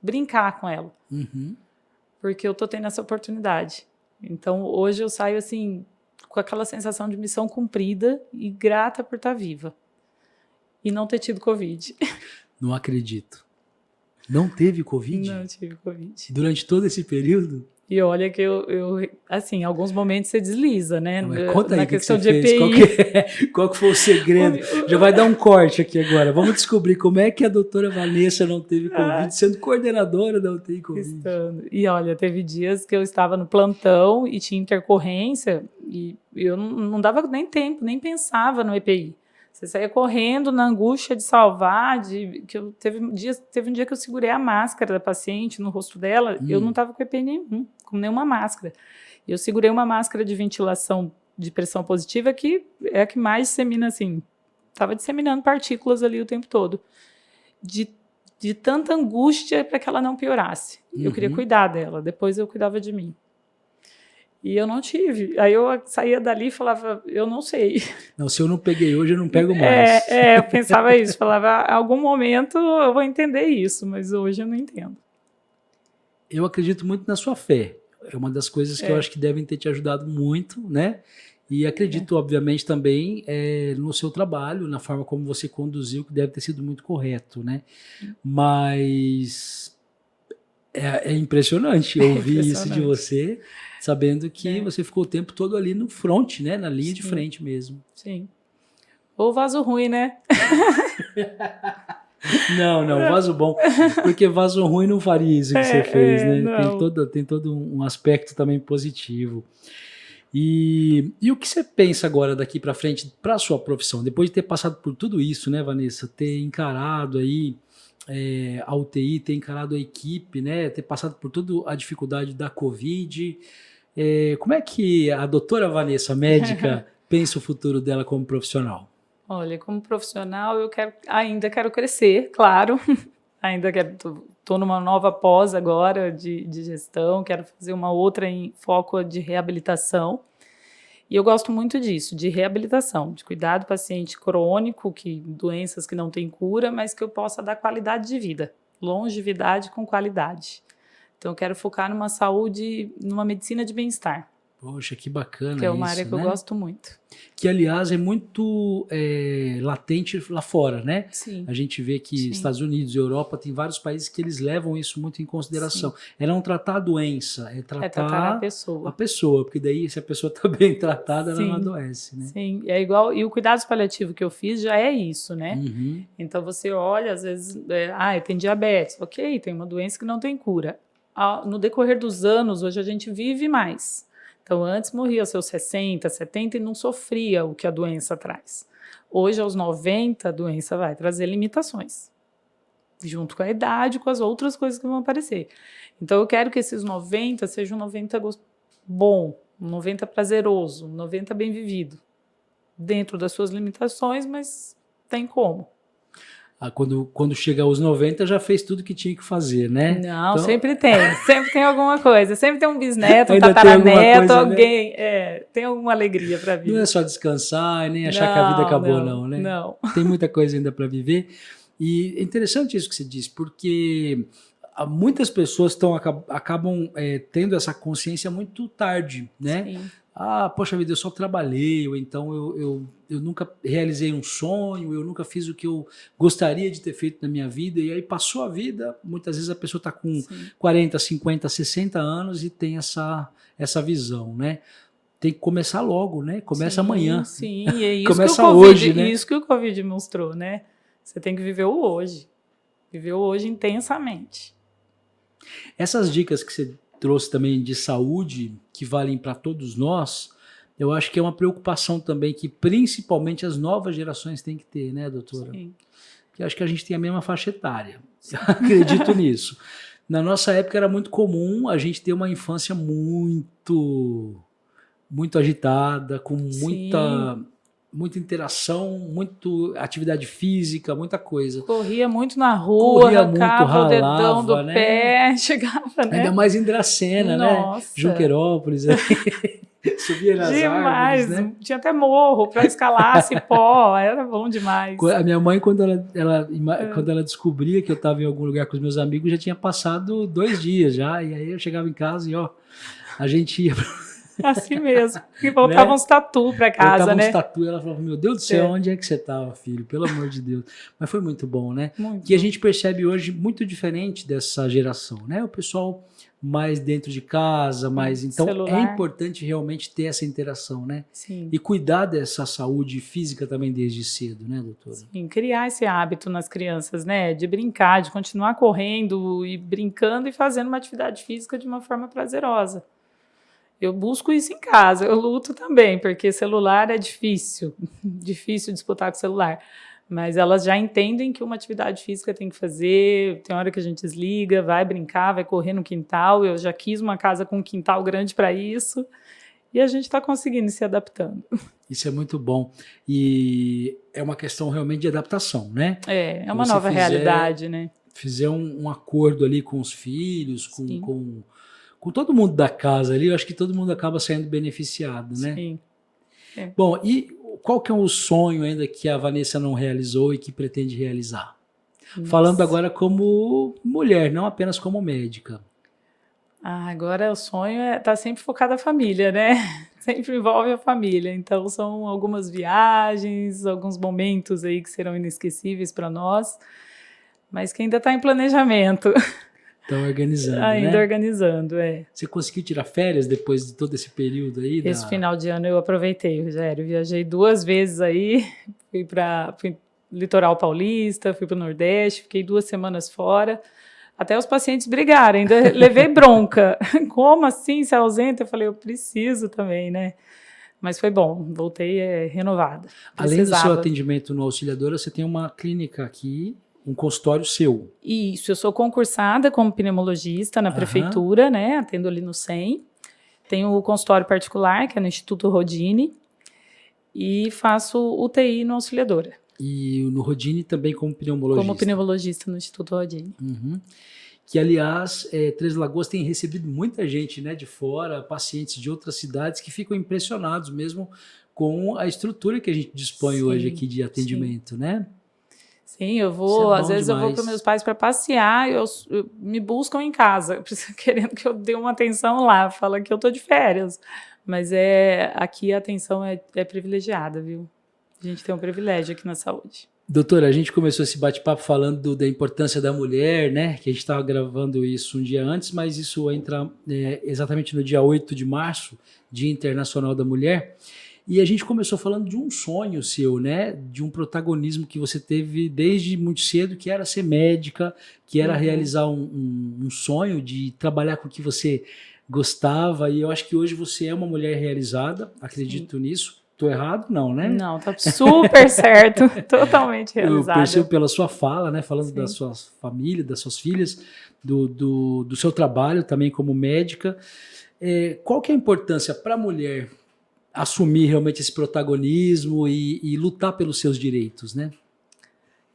brincar com ela, porque eu tô tendo essa oportunidade. Então, hoje eu saio assim, com aquela sensação de missão cumprida e grata por estar viva e não ter tido Covid. Não acredito. Não teve Covid? Não tive Covid. Durante todo esse período? E olha que eu assim, em alguns momentos você desliza, né? Mas conta aí na o que questão você de fez. EPI. Qual que foi o segredo? Já vai dar um corte aqui agora. Vamos descobrir como é que a doutora Vanessa não teve Covid, sendo coordenadora da UTI Covid. E olha, teve dias que eu estava no plantão e tinha intercorrência e eu não dava nem tempo, nem pensava no EPI. Você saía correndo na angústia de salvar, teve um dia que eu segurei a máscara da paciente no rosto dela, eu não estava com EPI nenhum, com nenhuma máscara. Eu segurei uma máscara de ventilação de pressão positiva que é a que mais dissemina, assim, estava disseminando partículas ali o tempo todo. De tanta angústia para que ela não piorasse. Eu queria cuidar dela, depois eu cuidava de mim. E eu não tive. Aí eu saía dali e falava, eu não sei. Não, se eu não peguei hoje, eu não pego mais. Eu pensava isso. Falava, em algum momento eu vou entender isso, mas hoje eu não entendo. Eu acredito muito na sua fé. É uma das coisas que eu acho que devem ter te ajudado muito, né? E acredito, obviamente, também no seu trabalho, na forma como você conduziu, que deve ter sido muito correto, né? Mas é impressionante ouvir isso de você, sabendo que você ficou o tempo todo ali no front, né? Na linha de frente mesmo. Sim. Ou vaso ruim, né? Não, vaso bom. Porque vaso ruim não faria isso que você fez, né? Não. Tem todo um aspecto também positivo. E o que você pensa agora daqui para frente para a sua profissão? Depois de ter passado por tudo isso, né, Vanessa? Ter encarado aí a UTI, ter encarado a equipe, né? Ter passado por toda a dificuldade da Covid. Como é que a doutora Vanessa, médica, pensa o futuro dela como profissional? Olha, como profissional, eu ainda quero crescer, claro. Ainda estou numa nova pós agora de gestão, quero fazer uma outra em foco de reabilitação. E eu gosto muito disso, de reabilitação, de cuidar do paciente crônico, doenças que não têm cura, mas que eu possa dar qualidade de vida, longevidade com qualidade. Então eu quero focar numa saúde, numa medicina de bem-estar. Poxa, que bacana. Que é uma área isso, que eu gosto muito. Que, aliás, é muito latente lá fora, né? Sim. A gente vê que Estados Unidos e Europa tem vários países que eles levam isso muito em consideração. Sim. É não tratar a doença, é tratar a pessoa. Porque daí, se a pessoa está bem tratada, ela não adoece, né? Sim, e o cuidados paliativos que eu fiz já é isso, né? Então, você olha, às vezes, tem diabetes. Ok, tem uma doença que não tem cura. No decorrer dos anos, hoje a gente vive mais. Então, antes morria aos seus 60, 70 e não sofria o que a doença traz. Hoje, aos 90, a doença vai trazer limitações, junto com a idade, com as outras coisas que vão aparecer. Então, eu quero que esses 90 sejam um 90 bom, um 90 prazeroso, um 90 bem vivido, dentro das suas limitações, mas tem como. Quando chega aos 90, já fez tudo que tinha que fazer, né? Não, então... sempre tem alguma coisa, sempre tem um bisneto, um ainda tataraneto, coisa, alguém, tem alguma alegria para viver. Não é só descansar, nem achar que a vida acabou, não, né? Não. Tem muita coisa ainda para viver. E é interessante isso que você disse, porque muitas pessoas acabam tendo essa consciência muito tarde, né? Sim. Poxa vida, eu só trabalhei, ou então eu nunca realizei um sonho, eu nunca fiz o que eu gostaria de ter feito na minha vida, e aí passou a vida, muitas vezes a pessoa está com 40, 50, 60 anos e tem essa visão, né? Tem que começar logo, né? Começa amanhã. Sim, e é isso começa que o COVID, hoje, né? Isso que o Covid mostrou, né? Você tem que viver o hoje. Viver o hoje intensamente. Essas dicas que você trouxe também de saúde, que valem para todos nós, eu acho que é uma preocupação também que principalmente as novas gerações têm que ter, né, doutora? Sim. Porque eu acho que a gente tem a mesma faixa etária. Acredito nisso. Na nossa época era muito comum a gente ter uma infância muito agitada, com muita interação, muita atividade física, muita coisa. Corria muito na rua, arrancava o dedão do pé, chegava, né? Ainda mais em Dracena, né? Junquerópolis. Subia nas Demais. árvores, né? Tinha até morro para escalar cipó, era bom demais. A minha mãe, quando ela descobria que eu estava em algum lugar com os meus amigos, já tinha passado 2 dias já, e aí eu chegava em casa e, ó, a gente ia... Assim mesmo. E voltavam né? uns tatu para casa, Voltavam né? uns tatu, e ela falava, meu Deus do céu, onde é que você estava, filho? Pelo amor de Deus. Mas foi muito bom, né? Muito Que a bom. gente percebe hoje muito diferente dessa geração, né? O pessoal mais dentro de casa, mais... Então, Celular. é importante realmente ter essa interação, né? Sim. E cuidar dessa saúde física também desde cedo, né, doutora? Sim, criar esse hábito nas crianças, né? De brincar, de continuar correndo e brincando e fazendo uma atividade física de uma forma prazerosa. Eu busco isso em casa, eu luto também, porque celular é difícil disputar com celular. Mas elas já entendem que uma atividade física tem que fazer, tem hora que a gente desliga, vai brincar, vai correr no quintal. Eu já quis uma casa com um quintal grande para isso. E a gente está conseguindo se adaptando. Isso é muito bom. E é uma questão realmente de adaptação, né? É uma nova realidade, né? Fizer um acordo ali com os filhos, com todo mundo da casa ali, eu acho que todo mundo acaba sendo beneficiado, né? Sim. É. Bom, e qual que é o sonho ainda que a Vanessa não realizou e que pretende realizar? Nossa. Falando agora como mulher, não apenas como médica. Agora o sonho é estar sempre focado na família, né? Sempre envolve a família. Então são algumas viagens, alguns momentos aí que serão inesquecíveis para nós, mas que ainda está em planejamento. Estão organizando, ainda né? organizando, é. Você conseguiu tirar férias depois de todo esse período aí? Esse final de ano eu aproveitei, Rogério. Viajei 2 vezes aí, fui litoral paulista, fui para o Nordeste, fiquei 2 semanas fora. Até os pacientes brigaram, ainda levei bronca. Como assim, se ausenta? Eu falei, eu preciso também, né? Mas foi bom, voltei renovada. Além do seu atendimento no Auxiliadora, você tem uma clínica aqui, um consultório seu. Isso, eu sou concursada como pneumologista na prefeitura, né? Atendo ali no SEM. Tenho o consultório particular, que é no Instituto Rodini, e faço UTI no Auxiliadora. E no Rodini também como pneumologista? Como pneumologista no Instituto Rodini. Uhum. Que, aliás, Três Lagoas tem recebido muita gente, né, de fora, pacientes de outras cidades que ficam impressionados mesmo com a estrutura que a gente dispõe hoje aqui de atendimento, né? Sim, eu vou, às vezes eu vou para meus pais para passear, me buscam em casa, querendo que eu dê uma atenção lá, fala que eu tô de férias, mas aqui a atenção é privilegiada, viu? A gente tem um privilégio aqui na saúde. Doutora, a gente começou esse bate-papo falando da importância da mulher, né? Que a gente estava gravando isso um dia antes, mas isso entra exatamente no dia 8 de março, Dia Internacional da Mulher. E a gente começou falando de um sonho seu, né? De um protagonismo que você teve desde muito cedo, que era ser médica, que era realizar um sonho de trabalhar com o que você gostava. E eu acho que hoje você é uma mulher realizada, acredito nisso. Tô errado? Não, né? Não, tá super certo, totalmente realizada. Eu percebo pela sua fala, né? Falando da sua família, das suas filhas, do seu trabalho também como médica. Qual que é a importância para a mulher assumir realmente esse protagonismo e lutar pelos seus direitos, né?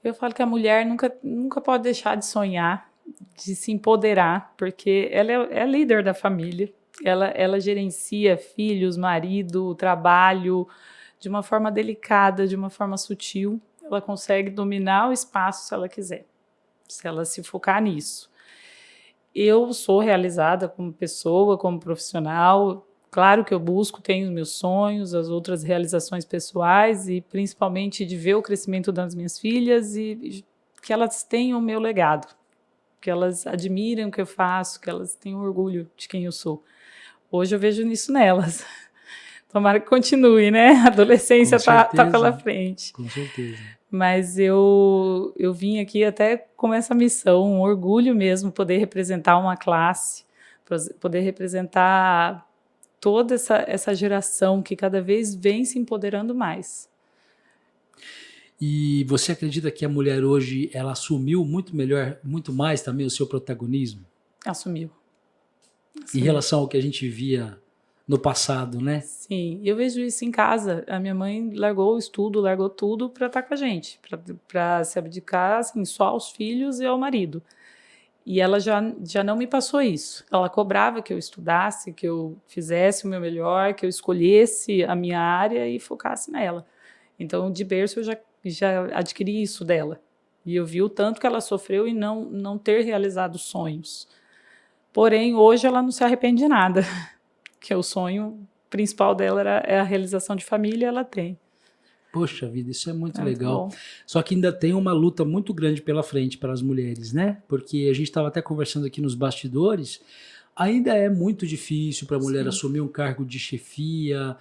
Eu falo que a mulher nunca pode deixar de sonhar, de se empoderar, porque ela é a líder da família. Ela gerencia filhos, marido, trabalho de uma forma delicada, de uma forma sutil. Ela consegue dominar o espaço se ela quiser, se ela se focar nisso. Eu sou realizada como pessoa, como profissional. Claro que eu tenho os meus sonhos, as outras realizações pessoais e principalmente de ver o crescimento das minhas filhas e que elas tenham o meu legado, que elas admirem o que eu faço, que elas tenham orgulho de quem eu sou. Hoje eu vejo nisso nelas. Tomara que continue, né? A adolescência tá pela frente. Com certeza. Mas eu vim aqui até com essa missão, um orgulho mesmo, poder representar uma classe, poder representar toda essa geração que cada vez vem se empoderando mais. E você acredita que a mulher hoje, ela assumiu muito mais também o seu protagonismo? Assumiu. Em relação ao que a gente via no passado, né? Sim, eu vejo isso em casa. A minha mãe largou o estudo, largou tudo para estar com a gente, para se abdicar assim, só aos filhos e ao marido. E ela já não me passou isso. Ela cobrava que eu estudasse, que eu fizesse o meu melhor, que eu escolhesse a minha área e focasse nela. Então, de berço, eu já adquiri isso dela. E eu vi o tanto que ela sofreu em não ter realizado sonhos. Porém, hoje ela não se arrepende de nada. Que o sonho principal dela é a realização de família, ela tem. Poxa vida, isso é muito É muito legal. bom. Só que ainda tem uma luta muito grande pela frente para as mulheres, né? Porque a gente estava até conversando aqui nos bastidores, ainda é muito difícil para a mulher Sim. assumir um cargo de chefia,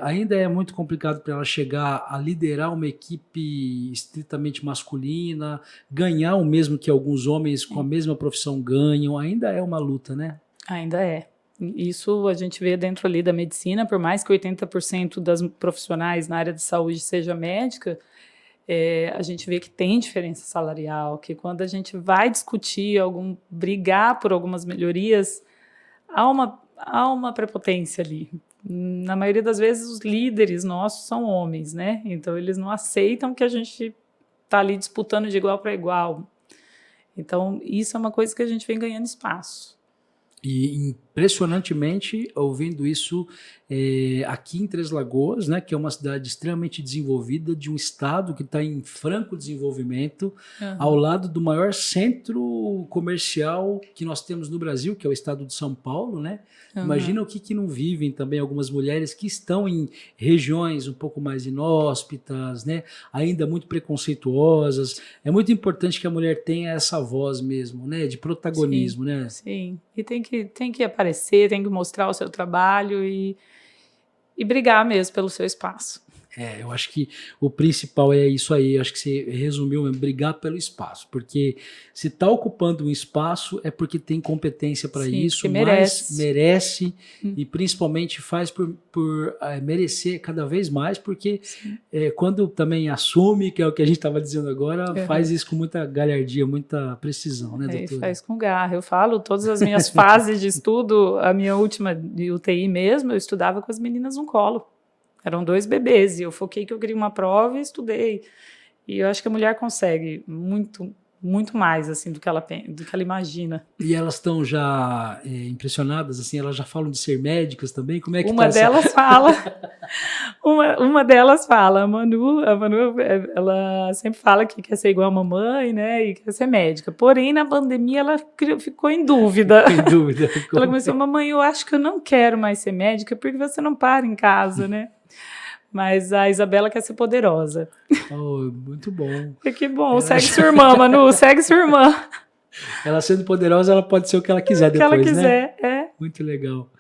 ainda é muito complicado para ela chegar a liderar uma equipe estritamente masculina, ganhar o mesmo que alguns homens com a mesma profissão ganham, ainda é uma luta, né? Ainda é. Isso a gente vê dentro ali da medicina, por mais que 80% das profissionais na área de saúde seja médica, a gente vê que tem diferença salarial, que quando a gente vai discutir, brigar por algumas melhorias, há uma prepotência ali. Na maioria das vezes, os líderes nossos são homens, né? Então, eles não aceitam que a gente está ali disputando de igual para igual. Então, isso é uma coisa que a gente vem ganhando espaço. E impressionantemente, ouvindo isso aqui em Três Lagoas, né, que é uma cidade extremamente desenvolvida, de um estado que está em franco desenvolvimento, ao lado do maior centro comercial que nós temos no Brasil, que é o estado de São Paulo, né? Imagina o que não vivem também algumas mulheres que estão em regiões um pouco mais inóspitas, né? Ainda muito preconceituosas. É muito importante que a mulher tenha essa voz mesmo, né? De protagonismo, Sim, né? Sim, e tem que aparecer, tem que mostrar o seu trabalho e brigar mesmo pelo seu espaço. Eu acho que o principal é isso aí, acho que você resumiu mesmo, brigar pelo espaço, porque se está ocupando um espaço é porque tem competência para isso, mas merece e principalmente faz por merecer cada vez mais, porque quando também assume, que é o que a gente estava dizendo agora, faz isso com muita galhardia, muita precisão, né, doutora? Faz com garra. Eu falo, todas as minhas fases de estudo, a minha última de UTI mesmo, eu estudava com as meninas no colo. Eram 2 bebês, e eu foquei que eu queria uma prova e estudei. E eu acho que a mulher consegue muito, muito mais assim do que ela imagina. E elas estão já impressionadas, assim, elas já falam de ser médicas também? Como é que uma delas fala, uma delas fala, a Manu, ela sempre fala que quer ser igual a mamãe, né, e quer ser médica. Porém, na pandemia, ela ficou em dúvida. Em dúvida. Ela começou, mamãe, eu acho que eu não quero mais ser médica, porque você não para em casa, né? Mas a Isabela quer ser poderosa. Oh, muito bom. Que bom, segue sua irmã, Manu, segue sua irmã. Ela sendo poderosa, ela pode ser o que ela quiser depois, né? O que ela quiser, Muito legal.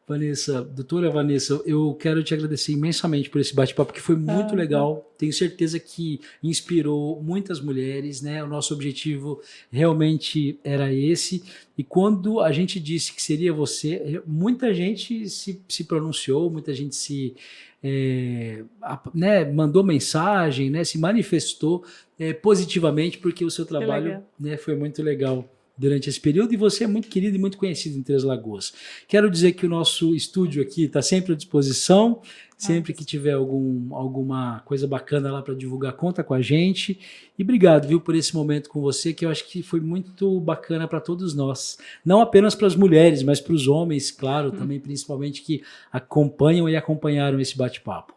Vanessa, doutora Vanessa, eu quero te agradecer imensamente por esse bate-papo, porque foi muito legal. Tenho certeza que inspirou muitas mulheres, né? O nosso objetivo realmente era esse. E quando a gente disse que seria você, muita gente se pronunciou, muita gente mandou mensagem, né? Se manifestou positivamente, porque o seu trabalho, né, foi muito legal durante esse período, e você é muito querido e muito conhecido em Três Lagoas. Quero dizer que o nosso estúdio aqui está sempre à disposição, sempre que tiver alguma coisa bacana lá para divulgar, conta com a gente. E obrigado, viu, por esse momento com você, que eu acho que foi muito bacana para todos nós. Não apenas para as mulheres, mas para os homens, claro, também principalmente, que acompanham e acompanharam esse bate-papo.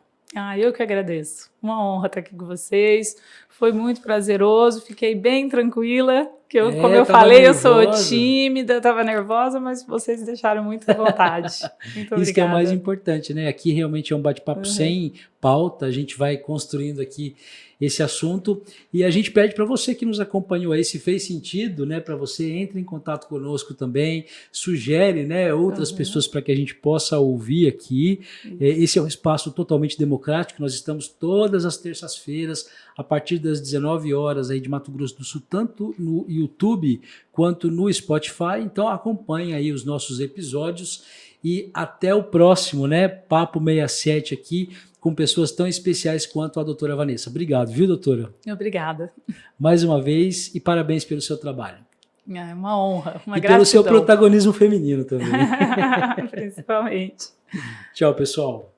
Eu que agradeço. Uma honra estar aqui com vocês. Foi muito prazeroso, fiquei bem tranquila. Como eu falei, nervosa. Eu sou tímida, estava nervosa, mas vocês deixaram muito à vontade. Muito obrigada. Isso que é o mais importante, né? Aqui realmente é um bate-papo sem pauta, a gente vai construindo aqui esse assunto, e a gente pede para você que nos acompanhou aí, se fez sentido, né, para você, entre em contato conosco também, sugere, né, outras pessoas para que a gente possa ouvir aqui. Esse é um espaço totalmente democrático, nós estamos todas as terças-feiras, a partir das 19 horas aí de Mato Grosso do Sul, tanto no YouTube quanto no Spotify, então acompanhe aí os nossos episódios, e até o próximo, né, Papo 67 aqui, com pessoas tão especiais quanto a doutora Vanessa. Obrigado, viu, doutora? Obrigada. Mais uma vez, e parabéns pelo seu trabalho. É uma honra, uma gratidão. E gratidão. pelo seu protagonismo feminino também. Principalmente. Tchau, pessoal.